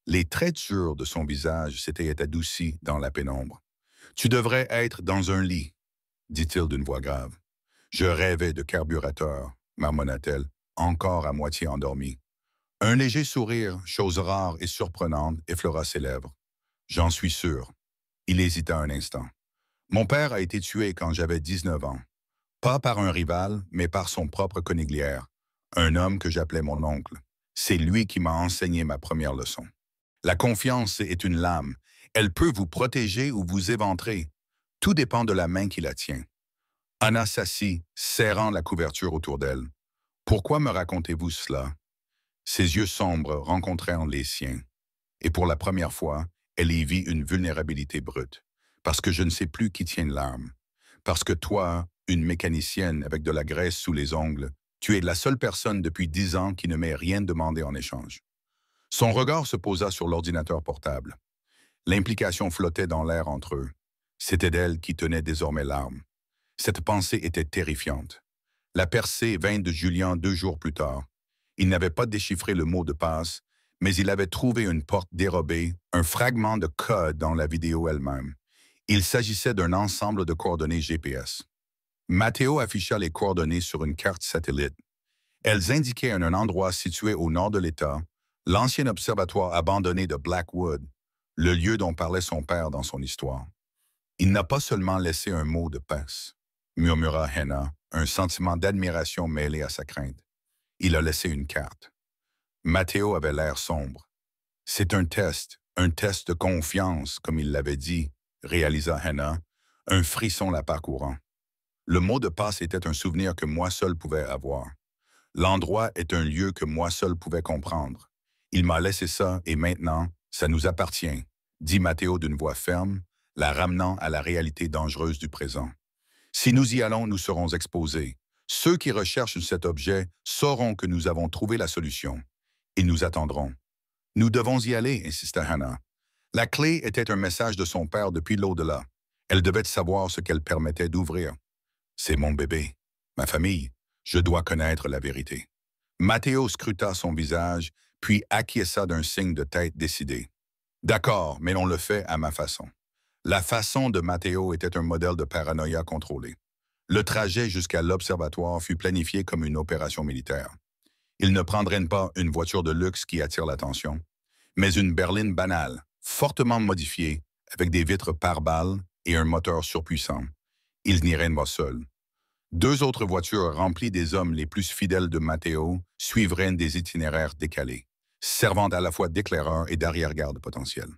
Les traits durs de son visage s'étaient adoucis dans la pénombre. « Tu devrais être dans un lit », dit-il d'une voix grave. « Je rêvais de carburateur », marmonna-t-elle, encore à moitié endormie. Un léger sourire, chose rare et surprenante, effleura ses lèvres. « J'en suis sûr. » Il hésita un instant. « Mon père a été tué quand j'avais 19 ans. Pas par un rival, mais par son propre conniglière, un homme que j'appelais mon oncle. C'est lui qui m'a enseigné ma première leçon. La confiance est une lame. Elle peut vous protéger ou vous éventrer. Tout dépend de la main qui la tient. » Anna s'assit, serrant la couverture autour d'elle. « Pourquoi me racontez-vous cela? » Ses yeux sombres rencontrèrent les siens. Et pour la première fois, elle y vit une vulnérabilité brute. Parce que je ne sais plus qui tient l'arme. Parce que toi, une mécanicienne avec de la graisse sous les ongles, tu es la seule personne depuis 10 ans qui ne m'ait rien demandé en échange. Son regard se posa sur l'ordinateur portable. L'implication flottait dans l'air entre eux. C'était d'elle qui tenait désormais l'arme. Cette pensée était terrifiante. La percée vint de Julien 2 jours plus tard. Il n'avait pas déchiffré le mot de passe, mais il avait trouvé une porte dérobée, un fragment de code dans la vidéo elle-même. Il s'agissait d'un ensemble de coordonnées GPS. Matteo afficha les coordonnées sur une carte satellite. Elles indiquaient un endroit situé au nord de l'État, l'ancien observatoire abandonné de Blackwood, le lieu dont parlait son père dans son histoire. Il n'a pas seulement laissé un mot de passe, murmura Hannah, un sentiment d'admiration mêlé à sa crainte. Il a laissé une carte. Matteo avait l'air sombre. C'est un test de confiance, comme il l'avait dit, réalisa Hannah, un frisson la parcourant. Le mot de passe était un souvenir que moi seul pouvais avoir. L'endroit est un lieu que moi seul pouvais comprendre. Il m'a laissé ça et maintenant, ça nous appartient, dit Matteo d'une voix ferme, la ramenant à la réalité dangereuse du présent. Si nous y allons, nous serons exposés. Ceux qui recherchent cet objet sauront que nous avons trouvé la solution. Ils nous attendront. Nous devons y aller, insista Hannah. La clé était un message de son père depuis l'au-delà. Elle devait savoir ce qu'elle permettait d'ouvrir. C'est mon bébé, ma famille. Je dois connaître la vérité. Matteo scruta son visage, puis acquiesça d'un signe de tête décidé. D'accord, mais on le fait à ma façon. La façon de Matteo était un modèle de paranoïa contrôlée. Le trajet jusqu'à l'observatoire fut planifié comme une opération militaire. Il ne prendrait pas une voiture de luxe qui attire l'attention, mais une berline banale, fortement modifiée, avec des vitres pare-balles et un moteur surpuissant. Il n'irait pas seul. 2 autres voitures remplies des hommes les plus fidèles de Matteo suivraient des itinéraires décalés, servant à la fois d'éclaireurs et d'arrière-garde potentiels.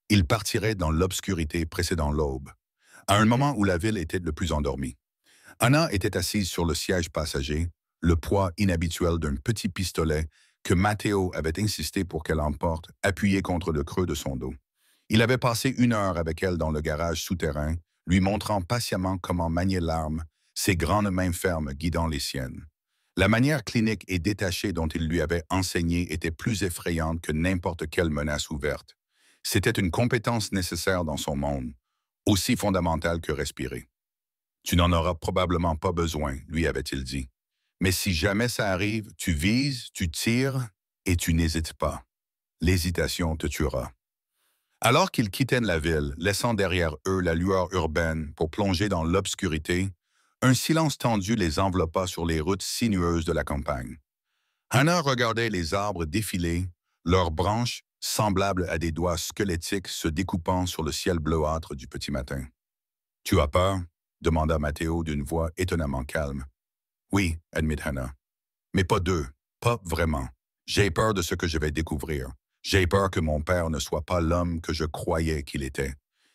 Ils partiraient dans l'obscurité précédant l'aube, à un moment où la ville était le plus endormie. Anna était assise sur le siège passager, le poids inhabituel d'un petit pistolet que Matteo avait insisté pour qu'elle emporte, appuyé contre le creux de son dos. Il avait passé 1 heure avec elle dans le garage souterrain, lui montrant patiemment comment manier l'arme, ses grandes mains fermes guidant les siennes. La manière clinique et détachée dont il lui avait enseigné était plus effrayante que n'importe quelle menace ouverte. C'était une compétence nécessaire dans son monde, aussi fondamentale que respirer. « Tu n'en auras probablement pas besoin, lui avait-il dit. Mais si jamais ça arrive, tu vises, tu tires et tu n'hésites pas. L'hésitation te tuera. » Alors qu'ils quittaient la ville, laissant derrière eux la lueur urbaine pour plonger dans l'obscurité, un silence tendu les enveloppa sur les routes sinueuses de la campagne. Hannah regardait les arbres défiler, leurs branches semblables à des doigts squelettiques se découpant sur le ciel bleuâtre du petit matin. « Tu as peur ?» demanda Matteo d'une voix étonnamment calme. « Oui, admit Hannah. Mais pas d'eux, pas vraiment. J'ai peur de ce que je vais découvrir. J'ai peur que mon père ne soit pas l'homme que je croyais qu'il était.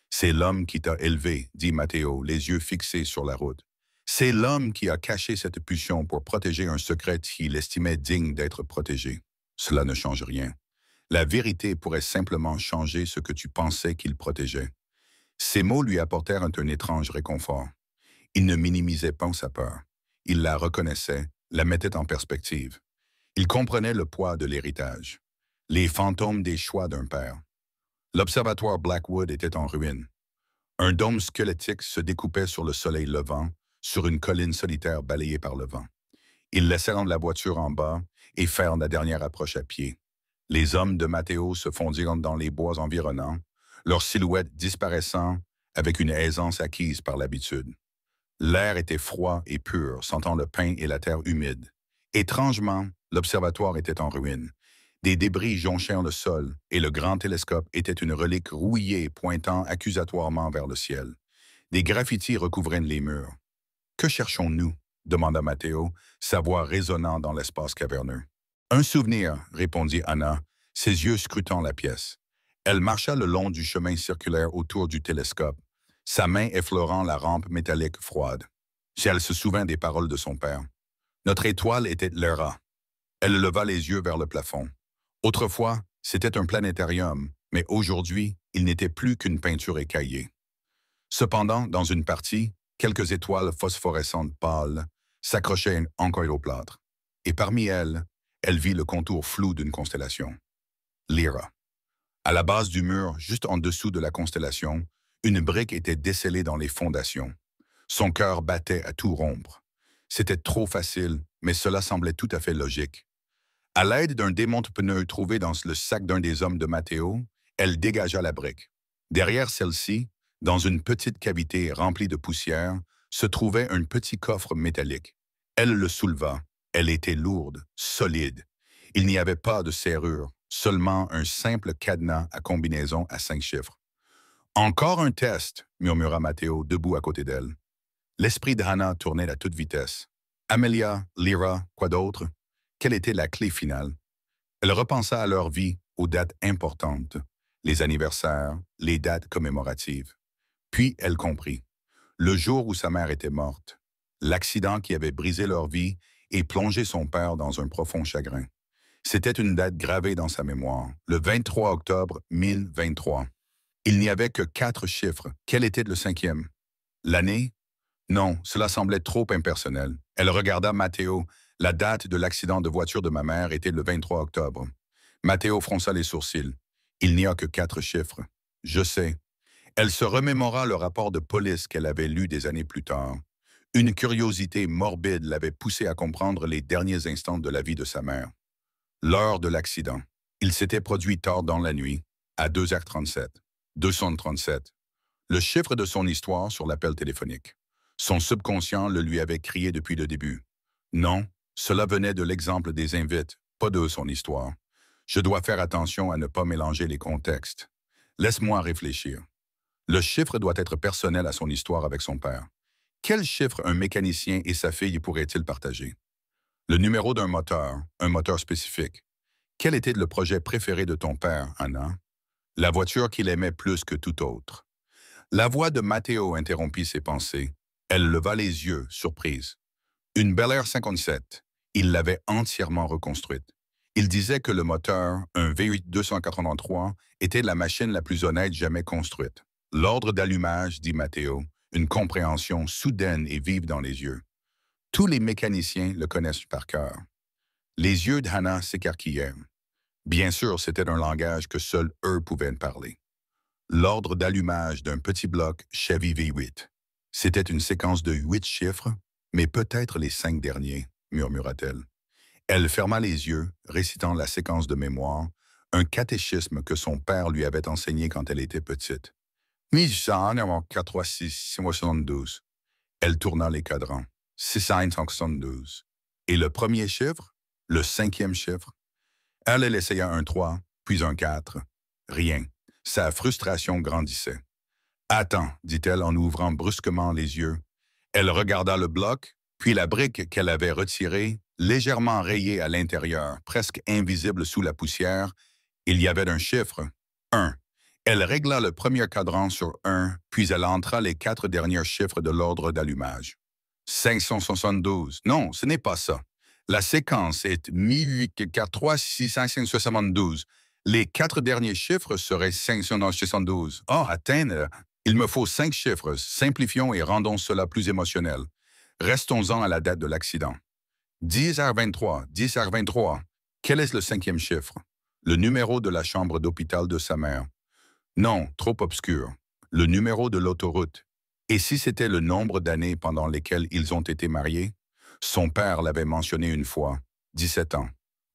C'est l'homme qui t'a élevé, dit Matteo, les yeux fixés sur la route. C'est l'homme qui a caché cette pulsion pour protéger un secret qu'il estimait digne d'être protégé. Cela ne change rien. La vérité pourrait simplement changer ce que tu pensais qu'il protégeait. » Ces mots lui apportèrent un étrange réconfort. Il ne minimisait pas sa peur. Il la reconnaissait, la mettait en perspective. Il comprenait le poids de l'héritage, les fantômes des choix d'un père. L'observatoire Blackwood était en ruine. Un dôme squelettique se découpait sur le soleil levant, sur une colline solitaire balayée par le vent. Ils laissèrent la voiture en bas et firent la dernière approche à pied. Les hommes de Matteo se fondirent dans les bois environnants, leurs silhouettes disparaissant avec une aisance acquise par l'habitude. L'air était froid et pur, sentant le pain et la terre humides. Étrangement, l'observatoire était en ruine. Des débris jonchèrent le sol et le grand télescope était une relique rouillée pointant accusatoirement vers le ciel. Des graffitis recouvraient les murs. « Que cherchons-nous » demanda Matteo, sa voix résonnant dans l'espace caverneux. « Un souvenir » répondit Hannah, ses yeux scrutant la pièce. Elle marcha le long du chemin circulaire autour du télescope, sa main effleurant la rampe métallique froide. Si elle se souvint des paroles de son père. Notre étoile était Lyra. Elle leva les yeux vers le plafond. Autrefois, C'était un planétarium, mais aujourd'hui, il n'était plus qu'une peinture écaillée. Cependant, dans une partie, quelques étoiles phosphorescentes pâles s'accrochaient encore au plâtre. Et parmi elles, elle vit le contour flou d'une constellation. Lyra. À la base du mur, juste en dessous de la constellation, une brique était décellée dans les fondations. Son cœur battait à tout rompre. C'était trop facile, mais cela semblait tout à fait logique. À l'aide d'un démonte-pneu trouvé dans le sac d'un des hommes de Matteo, elle dégagea la brique. Derrière celle-ci, dans une petite cavité remplie de poussière, se trouvait un petit coffre métallique. Elle le souleva. Elle était lourde, solide. Il n'y avait pas de serrure, seulement un simple cadenas à combinaison à 5 chiffres. Encore un test, murmura Matteo, debout à côté d'elle. L'esprit de Hannah tournait à toute vitesse. Amelia, Lyra, quoi d'autre? Quelle était la clé finale? Elle repensa à leur vie, aux dates importantes, les anniversaires, les dates commémoratives. Puis elle comprit. Le jour où sa mère était morte, l'accident qui avait brisé leur vie et plongé son père dans un profond chagrin. C'était une date gravée dans sa mémoire, le 23 octobre 1023. Il n'y avait que 4 chiffres. Quel était le 5e? L'année? Non, cela semblait trop impersonnel. Elle regarda Matteo. La date de l'accident de voiture de ma mère était le 23 octobre. Matteo fronça les sourcils. Il n'y a que 4 chiffres. Je sais. Elle se remémora le rapport de police qu'elle avait lu des années plus tard. Une curiosité morbide l'avait poussée à comprendre les derniers instants de la vie de sa mère. L'heure de l'accident. Il s'était produit tard dans la nuit, à 2h37. 237. Le chiffre de son histoire sur l'appel téléphonique. Son subconscient le lui avait crié depuis le début. Non, cela venait de l'exemple des invites, pas de son histoire. Je dois faire attention à ne pas mélanger les contextes. Laisse-moi réfléchir. Le chiffre doit être personnel à son histoire avec son père. Quel chiffre un mécanicien et sa fille pourraient-ils partager? Le numéro d'un moteur, un moteur spécifique. Quel était le projet préféré de ton père, Anna? La voiture qu'il aimait plus que tout autre. La voix de Matteo interrompit ses pensées. Elle leva les yeux, surprise. Une Bel Air 57. Il l'avait entièrement reconstruite. Il disait que le moteur, un V8 283, était la machine la plus honnête jamais construite. L'ordre d'allumage, dit Matteo, une compréhension soudaine et vive dans les yeux. Tous les mécaniciens le connaissent par cœur. Les yeux d'Hannah s'écarquillaient. Bien sûr, c'était un langage que seuls eux pouvaient parler. L'ordre d'allumage d'un petit bloc Chevy V8. C'était une séquence de 8 chiffres, mais peut-être les 5 derniers, murmura-t-elle. Elle ferma les yeux, récitant la séquence de mémoire, un catéchisme que son père lui avait enseigné quand elle était petite. 1872. Elle tourna les cadrans. 672. Et le premier chiffre? Le 5e chiffre? Elle essaya un 3, puis un 4. Rien. Sa frustration grandissait. Attends, dit-elle en ouvrant brusquement les yeux. Elle regarda le bloc, puis la brique qu'elle avait retirée, légèrement rayée à l'intérieur, presque invisible sous la poussière. Il y avait un chiffre, 1. Elle régla le premier cadran sur 1, puis elle entra les 4 derniers chiffres de l'ordre d'allumage. 572. Non, ce n'est pas ça. La séquence est 1843-672. Les 4 derniers chiffres seraient 572. Oh, atteindre! Il me faut 5 chiffres. Simplifions et rendons cela plus émotionnel. Restons-en à la date de l'accident. 10h23, 10h23. Quel est le 5e chiffre? Le numéro de la chambre d'hôpital de sa mère. Non, trop obscur. Le numéro de l'autoroute. Et si c'était le nombre d'années pendant lesquelles ils ont été mariés? Son père l'avait mentionné une fois. 17 ans.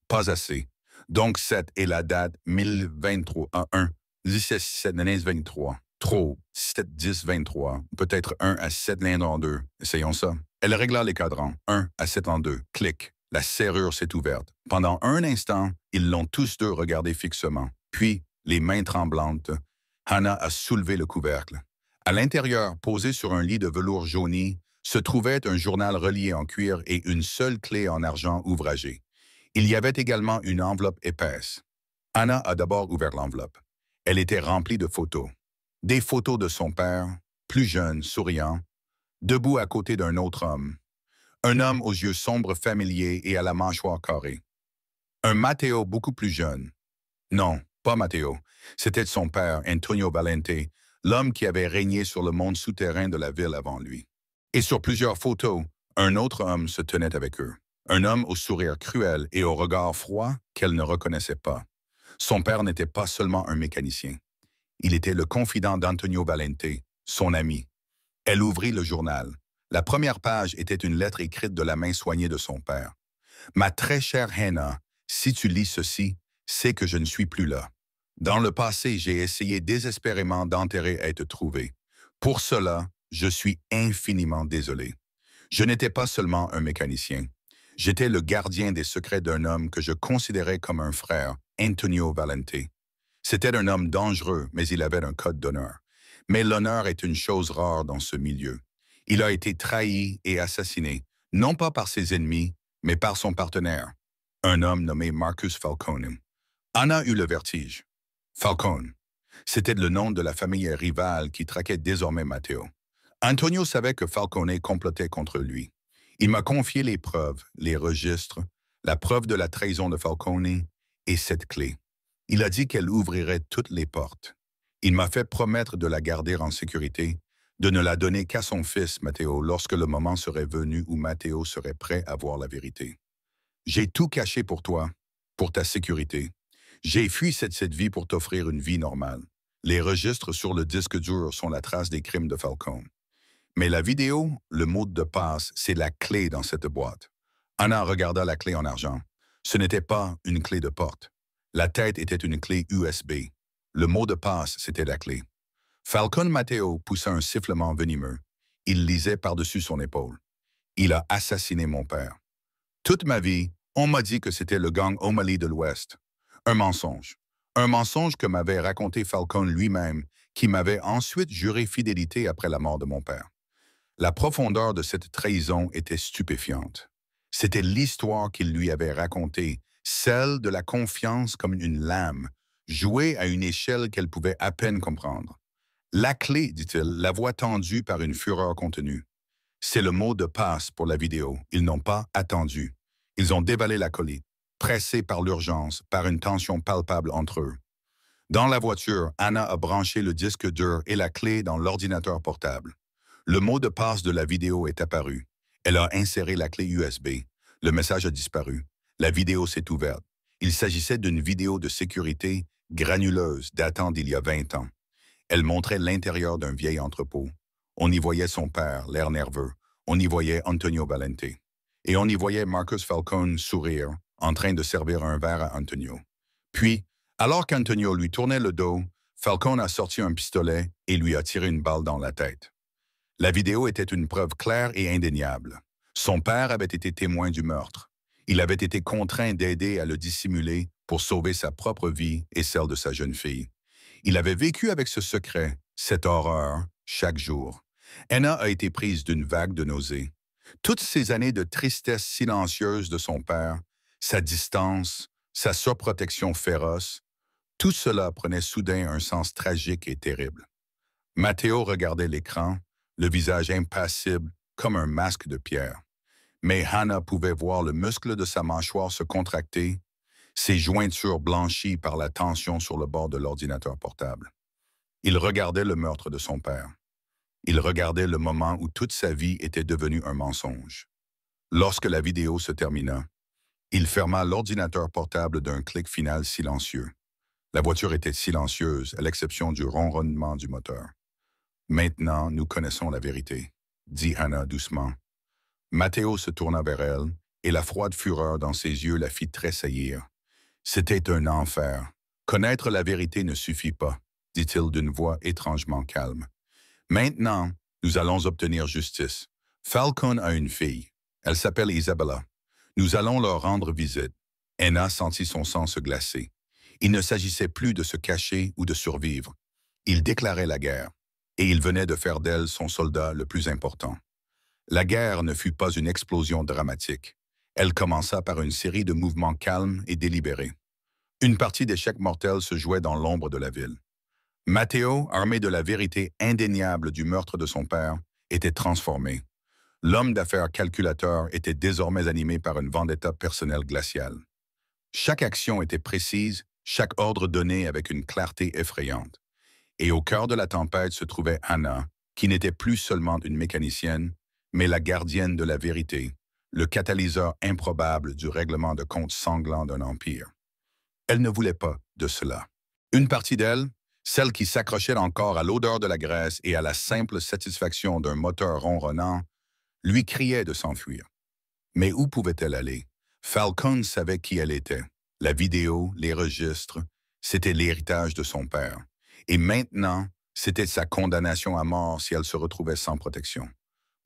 Pas assez. Donc 7 est la date 1023 à 1. 17, 7, 23. Trop. 7, 10, 23. Peut-être 1 à 7 l'un dans 2. Essayons ça. Elle régla les cadrans. 1 à 7 en 2. Clic. La serrure s'est ouverte. Pendant un instant, ils l'ont tous deux regardé fixement. Puis, les mains tremblantes, Hannah a soulevé le couvercle. À l'intérieur, posé sur un lit de velours jauni, se trouvait un journal relié en cuir et une seule clé en argent ouvragée. Il y avait également une enveloppe épaisse. Hannah a d'abord ouvert l'enveloppe. Elle était remplie de photos. Des photos de son père, plus jeune, souriant, debout à côté d'un autre homme. Un homme aux yeux sombres familiers et à la mâchoire carrée. Un Matteo beaucoup plus jeune. Non, pas Matteo. C'était son père, Antonio Valente, l'homme qui avait régné sur le monde souterrain de la ville avant lui. Et sur plusieurs photos, un autre homme se tenait avec eux. Un homme au sourire cruel et au regard froid qu'elle ne reconnaissait pas. Son père n'était pas seulement un mécanicien. Il était le confident d'Antonio Valente, son ami. Elle ouvrit le journal. La première page était une lettre écrite de la main soignée de son père. Ma très chère Hannah, si tu lis ceci, c'est que je ne suis plus là. Dans le passé, j'ai essayé désespérément d'enterrer être trouvé. Pour cela, je suis infiniment désolé. Je n'étais pas seulement un mécanicien. J'étais le gardien des secrets d'un homme que je considérais comme un frère, Antonio Valente. C'était un homme dangereux, mais il avait un code d'honneur. Mais l'honneur est une chose rare dans ce milieu. Il a été trahi et assassiné, non pas par ses ennemis, mais par son partenaire, un homme nommé Marcus Falcone. Anna eut le vertige. Falcone. C'était le nom de la famille rivale qui traquait désormais Matteo. Antonio savait que Falcone complotait contre lui. Il m'a confié les preuves, les registres, la preuve de la trahison de Falcone et cette clé. Il a dit qu'elle ouvrirait toutes les portes. Il m'a fait promettre de la garder en sécurité, de ne la donner qu'à son fils, Matteo, lorsque le moment serait venu où Matteo serait prêt à voir la vérité. J'ai tout caché pour toi, pour ta sécurité. J'ai fui cette vie pour t'offrir une vie normale. Les registres sur le disque dur sont la trace des crimes de Falcone. Mais la vidéo, le mot de passe, c'est la clé dans cette boîte. Anna regarda la clé en argent. Ce n'était pas une clé de porte. La tête était une clé USB. Le mot de passe, c'était la clé. Falcone Matteo poussa un sifflement venimeux. Il lisait par-dessus son épaule. Il a assassiné mon père. Toute ma vie, on m'a dit que c'était le gang O'Malley de l'Ouest. Un mensonge. Un mensonge que m'avait raconté Falcone lui-même, qui m'avait ensuite juré fidélité après la mort de mon père. La profondeur de cette trahison était stupéfiante. C'était l'histoire qu'il lui avait racontée, celle de la confiance comme une lame, jouée à une échelle qu'elle pouvait à peine comprendre. La clé, dit-il, la voix tendue par une fureur contenue. C'est le mot de passe pour la vidéo. Ils n'ont pas attendu. Ils ont dévalé la colite, pressés par l'urgence, par une tension palpable entre eux. Dans la voiture, Anna a branché le disque dur et la clé dans l'ordinateur portable. Le mot de passe de la vidéo est apparu. Elle a inséré la clé USB. Le message a disparu. La vidéo s'est ouverte. Il s'agissait d'une vidéo de sécurité granuleuse datant d'il y a 20 ans. Elle montrait l'intérieur d'un vieil entrepôt. On y voyait son père, l'air nerveux. On y voyait Antonio Valente. Et on y voyait Marcus Falcone sourire, en train de servir un verre à Antonio. Puis, alors qu'Antonio lui tournait le dos, Falcone a sorti un pistolet et lui a tiré une balle dans la tête. La vidéo était une preuve claire et indéniable. Son père avait été témoin du meurtre. Il avait été contraint d'aider à le dissimuler pour sauver sa propre vie et celle de sa jeune fille. Il avait vécu avec ce secret, cette horreur, chaque jour. Anna a été prise d'une vague de nausées. Toutes ces années de tristesse silencieuse de son père, sa distance, sa surprotection féroce, tout cela prenait soudain un sens tragique et terrible. Matteo regardait l'écran, le visage impassible comme un masque de pierre. Mais Hannah pouvait voir le muscle de sa mâchoire se contracter, ses jointures blanchies par la tension sur le bord de l'ordinateur portable. Il regardait le meurtre de son père. Il regardait le moment où toute sa vie était devenue un mensonge. Lorsque la vidéo se termina, il ferma l'ordinateur portable d'un clic final silencieux. La voiture était silencieuse, à l'exception du ronronnement du moteur. Maintenant, nous connaissons la vérité, dit Hannah doucement. Matteo se tourna vers elle, et la froide fureur dans ses yeux la fit tressaillir. C'était un enfer. Connaître la vérité ne suffit pas, dit-il d'une voix étrangement calme. Maintenant, nous allons obtenir justice. Falcone a une fille. Elle s'appelle Isabella. Nous allons leur rendre visite. Anna sentit son sang se glacer. Il ne s'agissait plus de se cacher ou de survivre. Il déclarait la guerre. Et il venait de faire d'elle son soldat le plus important. La guerre ne fut pas une explosion dramatique. Elle commença par une série de mouvements calmes et délibérés. Une partie d'échecs mortels se jouait dans l'ombre de la ville. Matteo, armé de la vérité indéniable du meurtre de son père, était transformé. L'homme d'affaires calculateur était désormais animé par une vendetta personnelle glaciale. Chaque action était précise, chaque ordre donné avec une clarté effrayante. Et au cœur de la tempête se trouvait Anna, qui n'était plus seulement une mécanicienne, mais la gardienne de la vérité, le catalyseur improbable du règlement de compte sanglant d'un empire. Elle ne voulait pas de cela. Une partie d'elle, celle qui s'accrochait encore à l'odeur de la graisse et à la simple satisfaction d'un moteur ronronnant, lui criait de s'enfuir. Mais où pouvait-elle aller? Falcone savait qui elle était. La vidéo, les registres, c'était l'héritage de son père. Et maintenant, c'était sa condamnation à mort si elle se retrouvait sans protection.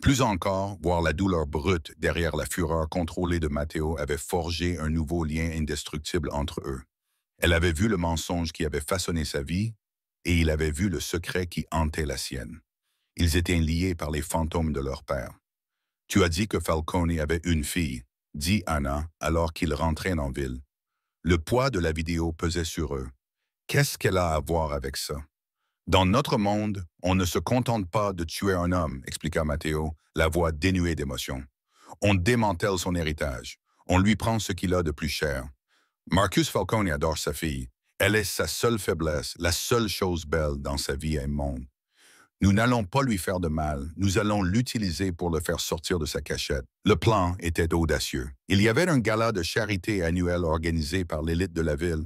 Plus encore, voir la douleur brute derrière la fureur contrôlée de Matteo avait forgé un nouveau lien indestructible entre eux. Elle avait vu le mensonge qui avait façonné sa vie, et il avait vu le secret qui hantait la sienne. Ils étaient liés par les fantômes de leur père. « Tu as dit que Falcone avait une fille », dit Anna alors qu'ils rentraient en ville. Le poids de la vidéo pesait sur eux. Qu'est-ce qu'elle a à voir avec ça? Dans notre monde, on ne se contente pas de tuer un homme, expliqua Matteo, la voix dénuée d'émotion. On démantèle son héritage. On lui prend ce qu'il a de plus cher. Marcus Falcone adore sa fille. Elle est sa seule faiblesse, la seule chose belle dans sa vie immonde. Nous n'allons pas lui faire de mal, nous allons l'utiliser pour le faire sortir de sa cachette. Le plan était audacieux. Il y avait un gala de charité annuel organisé par l'élite de la ville,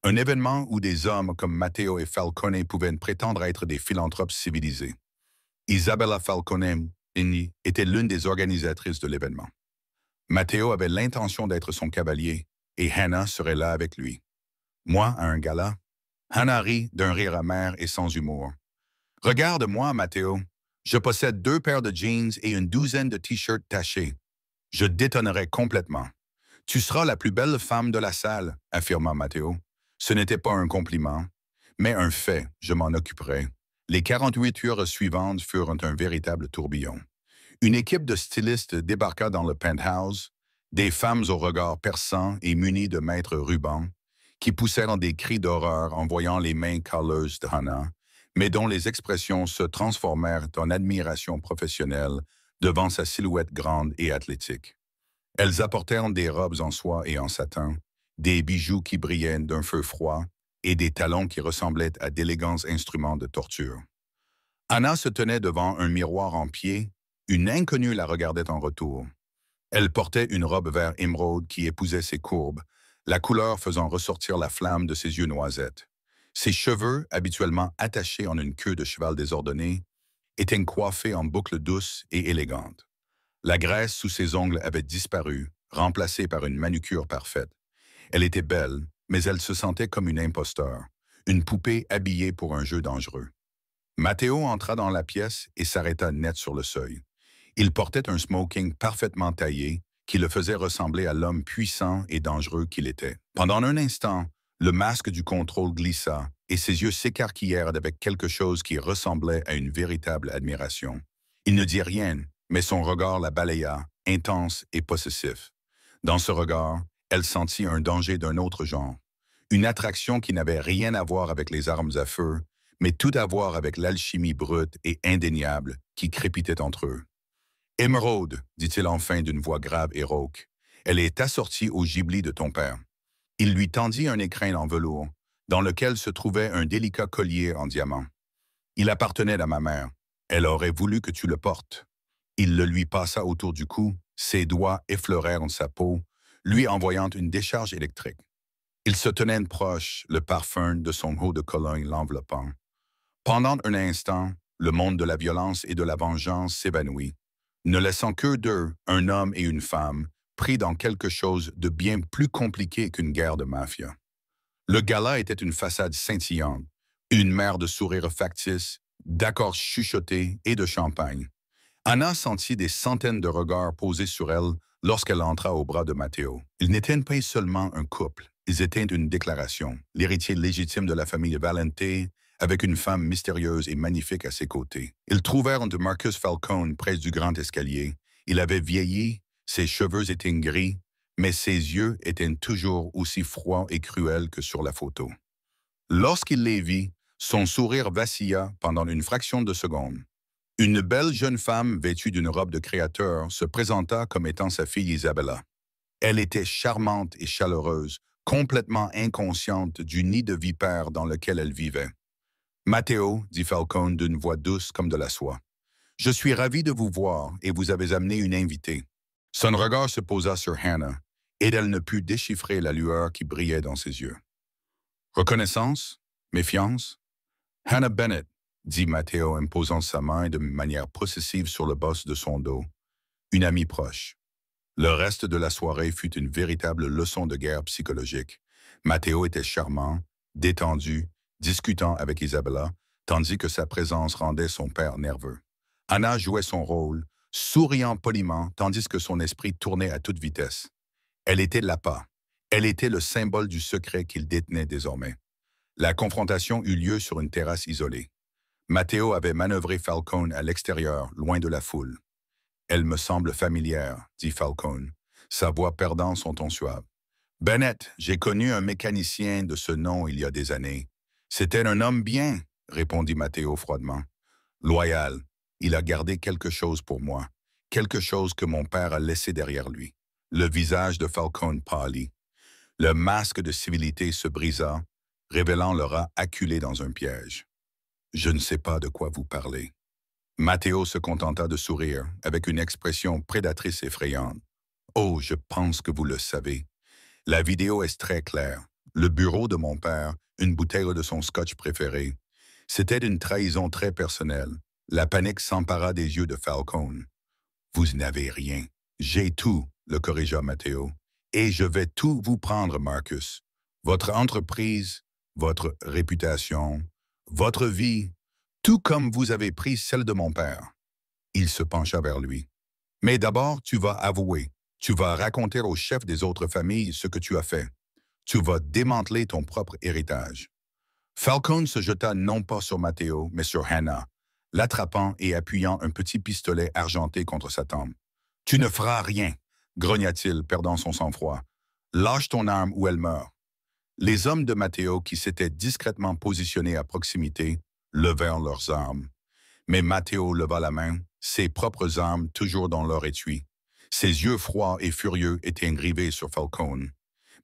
un événement où des hommes comme Matteo et Falcone pouvaient prétendre être des philanthropes civilisés. Isabella Falcone était l'une des organisatrices de l'événement. Matteo avait l'intention d'être son cavalier, et Hannah serait là avec lui. Moi, à un gala? Hannah rit d'un rire amer et sans humour. Regarde-moi, Matteo. Je possède 2 paires de jeans et une douzaine de t-shirts tachés. Je détonnerai complètement. Tu seras la plus belle femme de la salle, affirma Matteo. Ce n'était pas un compliment, mais un fait, je m'en occuperai. Les 48 heures suivantes furent un véritable tourbillon. Une équipe de stylistes débarqua dans le penthouse, des femmes au regard perçant et munies de maîtres rubans, qui poussèrent des cris d'horreur en voyant les mains calleuses de Hannah, mais dont les expressions se transformèrent en admiration professionnelle devant sa silhouette grande et athlétique. Elles apportèrent des robes en soie et en satin, des bijoux qui brillaient d'un feu froid et des talons qui ressemblaient à d'élégants instruments de torture. Anna se tenait devant un miroir en pied, une inconnue la regardait en retour. Elle portait une robe vert émeraude qui épousait ses courbes, la couleur faisant ressortir la flamme de ses yeux noisettes. Ses cheveux, habituellement attachés en une queue de cheval désordonnée, étaient coiffés en boucles douces et élégantes. La graisse sous ses ongles avait disparu, remplacée par une manucure parfaite. Elle était belle, mais elle se sentait comme une imposteur, une poupée habillée pour un jeu dangereux. Matteo entra dans la pièce et s'arrêta net sur le seuil. Il portait un smoking parfaitement taillé qui le faisait ressembler à l'homme puissant et dangereux qu'il était. Pendant un instant, le masque du contrôle glissa et ses yeux s'écarquillèrent avec quelque chose qui ressemblait à une véritable admiration. Il ne dit rien, mais son regard la balaya, intense et possessif. Dans ce regard, elle sentit un danger d'un autre genre, une attraction qui n'avait rien à voir avec les armes à feu, mais tout à voir avec l'alchimie brute et indéniable qui crépitait entre eux. « Émeraude, dit-il enfin d'une voix grave et rauque, elle est assortie au gibli de ton père. » Il lui tendit un écrin en velours, dans lequel se trouvait un délicat collier en diamant. « Il appartenait à ma mère. Elle aurait voulu que tu le portes. » Il le lui passa autour du cou, ses doigts effleurèrent sa peau, lui envoyant une décharge électrique. Il se tenait proche, le parfum de son eau de Cologne l'enveloppant. Pendant un instant, le monde de la violence et de la vengeance s'évanouit, ne laissant qu'eux deux, un homme et une femme, pris dans quelque chose de bien plus compliqué qu'une guerre de mafia. Le gala était une façade scintillante, une mer de sourires factices, d'accords chuchotés et de champagne. Anna sentit des centaines de regards posés sur elle lorsqu'elle entra au bras de Matteo. Ils n'étaient pas seulement un couple, ils étaient une déclaration, l'héritier légitime de la famille Valente, avec une femme mystérieuse et magnifique à ses côtés. Ils trouvèrent de Marcus Falcone près du grand escalier. Il avait vieilli, ses cheveux étaient gris, mais ses yeux étaient toujours aussi froids et cruels que sur la photo. Lorsqu'il les vit, son sourire vacilla pendant une fraction de seconde. Une belle jeune femme vêtue d'une robe de créateur se présenta comme étant sa fille Isabella. Elle était charmante et chaleureuse, complètement inconsciente du nid de vipères dans lequel elle vivait. Matteo, dit Falcone d'une voix douce comme de la soie, je suis ravi de vous voir et vous avez amené une invitée. Son regard se posa sur Hannah et elle ne put déchiffrer la lueur qui brillait dans ses yeux. Reconnaissance? Méfiance? Hannah Bennett, dit Matteo en posant sa main de manière possessive sur le boss de son dos. Une amie proche. Le reste de la soirée fut une véritable leçon de guerre psychologique. Matteo était charmant, détendu, discutant avec Isabella, tandis que sa présence rendait son père nerveux. Hannah jouait son rôle, souriant poliment, tandis que son esprit tournait à toute vitesse. Elle était l'appât. Elle était le symbole du secret qu'il détenait désormais. La confrontation eut lieu sur une terrasse isolée. Matteo avait manœuvré Falcone à l'extérieur, loin de la foule. « Elle me semble familière, » dit Falcone, sa voix perdant son ton suave. « Bennett, j'ai connu un mécanicien de ce nom il y a des années. C'était un homme bien, » répondit Matteo froidement. « Loyal, il a gardé quelque chose pour moi, quelque chose que mon père a laissé derrière lui. » Le visage de Falcone pâlit. Le masque de civilité se brisa, révélant le rat acculé dans un piège. « Je ne sais pas de quoi vous parlez. » Matteo se contenta de sourire, avec une expression prédatrice effrayante. « Oh, je pense que vous le savez. La vidéo est très claire. Le bureau de mon père, une bouteille de son scotch préféré. C'était une trahison très personnelle. La panique s'empara des yeux de Falcone. « Vous n'avez rien. J'ai tout, » le corrigea Matteo. « Et je vais tout vous prendre, Marcus. Votre entreprise, votre réputation, votre vie, tout comme vous avez pris celle de mon père. » Il se pencha vers lui. « Mais d'abord, tu vas avouer. Tu vas raconter au chef des autres familles ce que tu as fait. Tu vas démanteler ton propre héritage. » Falcone se jeta non pas sur Matteo, mais sur Hannah, l'attrapant et appuyant un petit pistolet argenté contre sa tempe. « Tu ne feras rien, » grogna-t-il, perdant son sang-froid. « Lâche ton arme ou elle meurt. » Les hommes de Matteo, qui s'étaient discrètement positionnés à proximité, levèrent leurs armes. Mais Matteo leva la main, ses propres armes toujours dans leur étui. Ses yeux froids et furieux étaient gravés sur Falcone.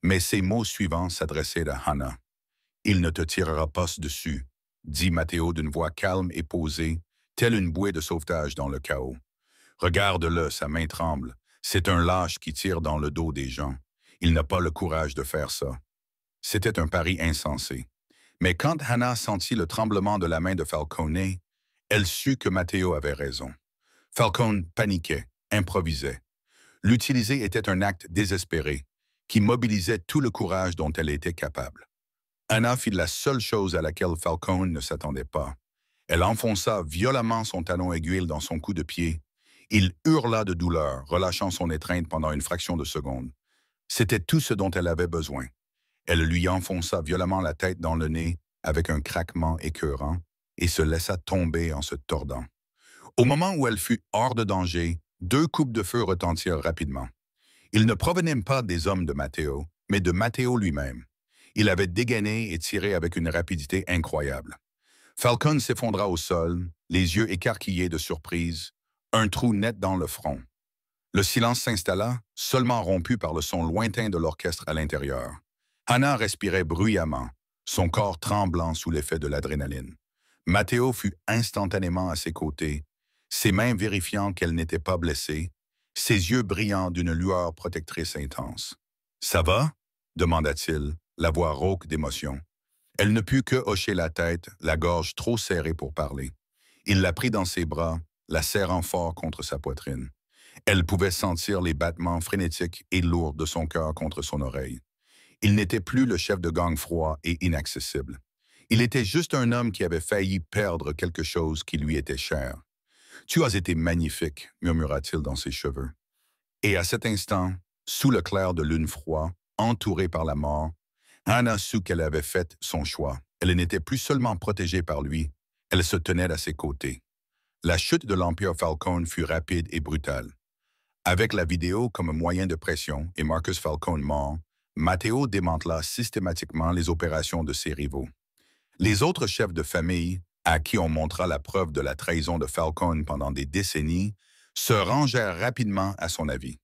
Mais ses mots suivants s'adressaient à Hannah. « Il ne te tirera pas dessus, » dit Matteo d'une voix calme et posée, telle une bouée de sauvetage dans le chaos. « Regarde-le, sa main tremble. C'est un lâche qui tire dans le dos des gens. Il n'a pas le courage de faire ça. » C'était un pari insensé. Mais quand Hannah sentit le tremblement de la main de Falcone, elle sut que Matteo avait raison. Falcone paniquait, improvisait. L'utiliser était un acte désespéré, qui mobilisait tout le courage dont elle était capable. Hannah fit la seule chose à laquelle Falcone ne s'attendait pas. Elle enfonça violemment son talon aiguille dans son cou de pied. Il hurla de douleur, relâchant son étreinte pendant une fraction de seconde. C'était tout ce dont elle avait besoin. Elle lui enfonça violemment la tête dans le nez avec un craquement écœurant et se laissa tomber en se tordant. Au moment où elle fut hors de danger, 2 coups de feu retentirent rapidement. Ils ne provenaient pas des hommes de Matteo, mais de Matteo lui-même. Il avait dégainé et tiré avec une rapidité incroyable. Falcone s'effondra au sol, les yeux écarquillés de surprise, un trou net dans le front. Le silence s'installa, seulement rompu par le son lointain de l'orchestre à l'intérieur. Hannah respirait bruyamment, son corps tremblant sous l'effet de l'adrénaline. Matteo fut instantanément à ses côtés, ses mains vérifiant qu'elle n'était pas blessée, ses yeux brillants d'une lueur protectrice intense. « Ça va ?» demanda-t-il, la voix rauque d'émotion. Elle ne put que hocher la tête, la gorge trop serrée pour parler. Il la prit dans ses bras, la serrant fort contre sa poitrine. Elle pouvait sentir les battements frénétiques et lourds de son cœur contre son oreille. Il n'était plus le chef de gang froid et inaccessible. Il était juste un homme qui avait failli perdre quelque chose qui lui était cher. « Tu as été magnifique », murmura-t-il dans ses cheveux. Et à cet instant, sous le clair de lune froid, entourée par la mort, Hannah sut qu'elle avait fait son choix. Elle n'était plus seulement protégée par lui, elle se tenait à ses côtés. La chute de l'Empire Falcone fut rapide et brutale. Avec la vidéo comme moyen de pression et Marcus Falcone mort, Matteo démantela systématiquement les opérations de ses rivaux. Les autres chefs de famille, à qui on montra la preuve de la trahison de Falcone pendant des décennies, se rangèrent rapidement à son avis.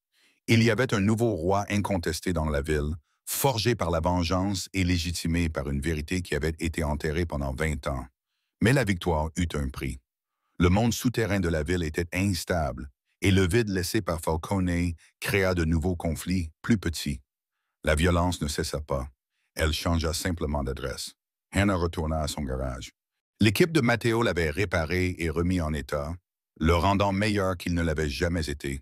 Il y avait un nouveau roi incontesté dans la ville, forgé par la vengeance et légitimé par une vérité qui avait été enterrée pendant 20 ans. Mais la victoire eut un prix. Le monde souterrain de la ville était instable, et le vide laissé par Falcone créa de nouveaux conflits plus petits. La violence ne cessa pas. Elle changea simplement d'adresse. Hannah retourna à son garage. L'équipe de Matteo l'avait réparé et remis en état, le rendant meilleur qu'il ne l'avait jamais été,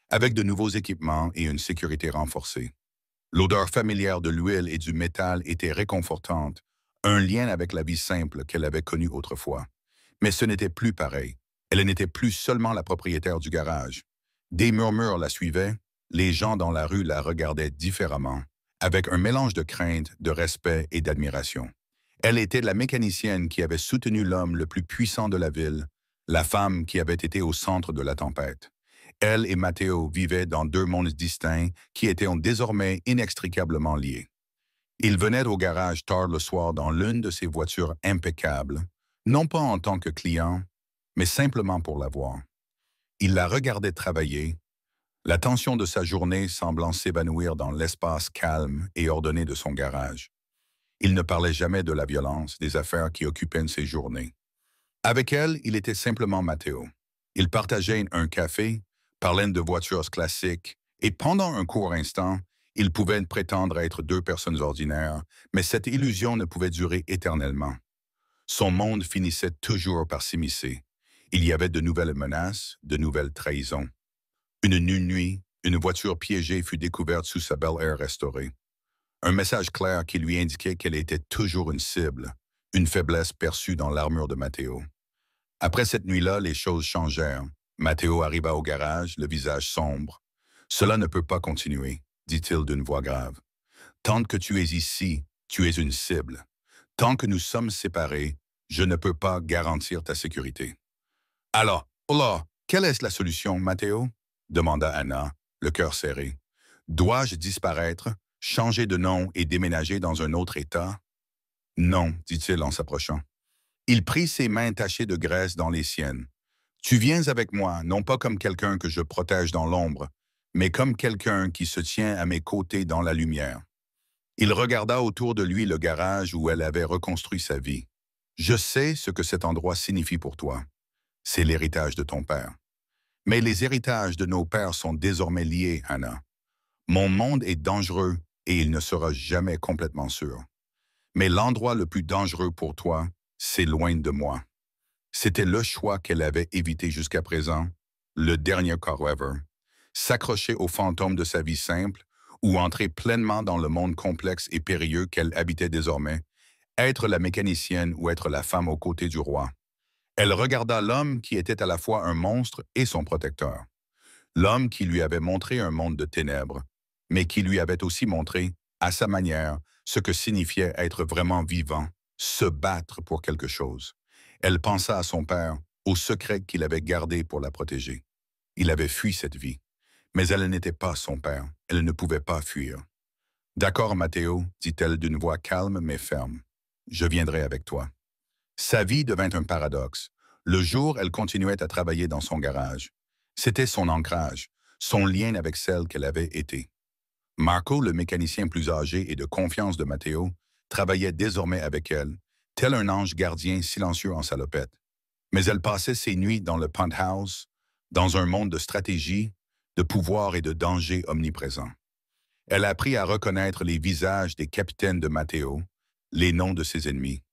avec de nouveaux équipements et une sécurité renforcée. L'odeur familière de l'huile et du métal était réconfortante, un lien avec la vie simple qu'elle avait connue autrefois. Mais ce n'était plus pareil. Elle n'était plus seulement la propriétaire du garage. Des murmures la suivaient, les gens dans la rue la regardaient différemment, avec un mélange de crainte, de respect et d'admiration. Elle était la mécanicienne qui avait soutenu l'homme le plus puissant de la ville, la femme qui avait été au centre de la tempête. Elle et Matteo vivaient dans deux mondes distincts qui étaient désormais inextricablement liés. Il venait au garage tard le soir dans l'une de ses voitures impeccables, non pas en tant que client, mais simplement pour la voir. Il la regardait travailler, la tension de sa journée semblant s'évanouir dans l'espace calme et ordonné de son garage. Il ne parlait jamais de la violence, des affaires qui occupaient ses journées. Avec elle, il était simplement Matteo. Ils partageaient un café, parlaient de voitures classiques, et pendant un court instant, ils pouvaient prétendre être deux personnes ordinaires, mais cette illusion ne pouvait durer éternellement. Son monde finissait toujours par s'immiscer. Il y avait de nouvelles menaces, de nouvelles trahisons. Une nuit, une voiture piégée fut découverte sous sa Bel Air restaurée. Un message clair qui lui indiquait qu'elle était toujours une cible, une faiblesse perçue dans l'armure de Matteo. Après cette nuit-là, les choses changèrent. Matteo arriva au garage, le visage sombre. « Cela ne peut pas continuer », dit-il d'une voix grave. « Tant que tu es ici, tu es une cible. Tant que nous sommes séparés, je ne peux pas garantir ta sécurité. » « Alors, hola, quelle est la solution, Matteo ?» demanda Anna, le cœur serré. « Dois-je disparaître, changer de nom et déménager dans un autre État? »« Non, dit-il en s'approchant. Il prit ses mains tachées de graisse dans les siennes. « Tu viens avec moi, non pas comme quelqu'un que je protège dans l'ombre, mais comme quelqu'un qui se tient à mes côtés dans la lumière. » Il regarda autour de lui le garage où elle avait reconstruit sa vie. « Je sais ce que cet endroit signifie pour toi. C'est l'héritage de ton père. Mais les héritages de nos pères sont désormais liés, Anna. Mon monde est dangereux et il ne sera jamais complètement sûr. Mais l'endroit le plus dangereux pour toi, c'est loin de moi. » C'était le choix qu'elle avait évité jusqu'à présent, le dernier forever. S'accrocher aux fantômes de sa vie simple ou entrer pleinement dans le monde complexe et périlleux qu'elle habitait désormais, être la mécanicienne ou être la femme aux côtés du roi. Elle regarda l'homme qui était à la fois un monstre et son protecteur. L'homme qui lui avait montré un monde de ténèbres, mais qui lui avait aussi montré, à sa manière, ce que signifiait être vraiment vivant, se battre pour quelque chose. Elle pensa à son père, au secret qu'il avait gardé pour la protéger. Il avait fui cette vie, mais elle n'était pas son père, elle ne pouvait pas fuir. « D'accord, Matteo, dit-elle d'une voix calme mais ferme. Je viendrai avec toi. » Sa vie devint un paradoxe. Le jour, elle continuait à travailler dans son garage. C'était son ancrage, son lien avec celle qu'elle avait été. Marco, le mécanicien plus âgé et de confiance de Matteo, travaillait désormais avec elle, tel un ange gardien silencieux en salopette. Mais elle passait ses nuits dans le penthouse, dans un monde de stratégie, de pouvoir et de danger omniprésents. Elle apprit à reconnaître les visages des capitaines de Matteo, les noms de ses ennemis.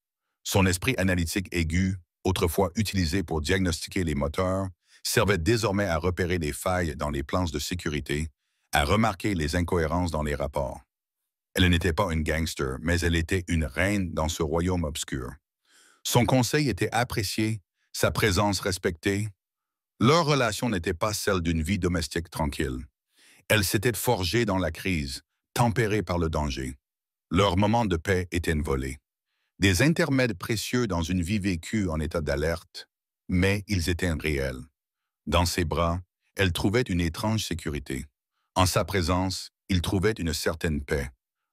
Son esprit analytique aigu, autrefois utilisé pour diagnostiquer les moteurs, servait désormais à repérer des failles dans les plans de sécurité, à remarquer les incohérences dans les rapports. Elle n'était pas une gangster, mais elle était une reine dans ce royaume obscur. Son conseil était apprécié, sa présence respectée. Leur relation n'était pas celle d'une vie domestique tranquille. Elle s'était forgée dans la crise, tempérée par le danger. Leur moment de paix était volé. Des intermèdes précieux dans une vie vécue en état d'alerte, mais ils étaient réels. Dans ses bras, elle trouvait une étrange sécurité. En sa présence, il trouvait une certaine paix,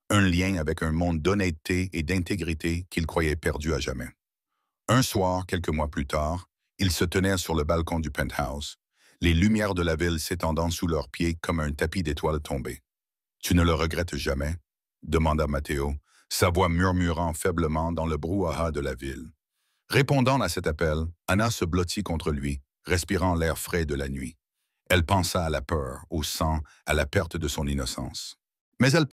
un lien avec un monde d'honnêteté et d'intégrité qu'il croyait perdu à jamais. Un soir, quelques mois plus tard, ils se tenaient sur le balcon du penthouse, les lumières de la ville s'étendant sous leurs pieds comme un tapis d'étoiles tombées. « Tu ne le regrettes jamais » demanda Matteo, sa voix murmurant faiblement dans le brouhaha de la ville. Répondant à cet appel, Anna se blottit contre lui, respirant l'air frais de la nuit. Elle pensa à la peur, au sang, à la perte de son innocence. Mais elle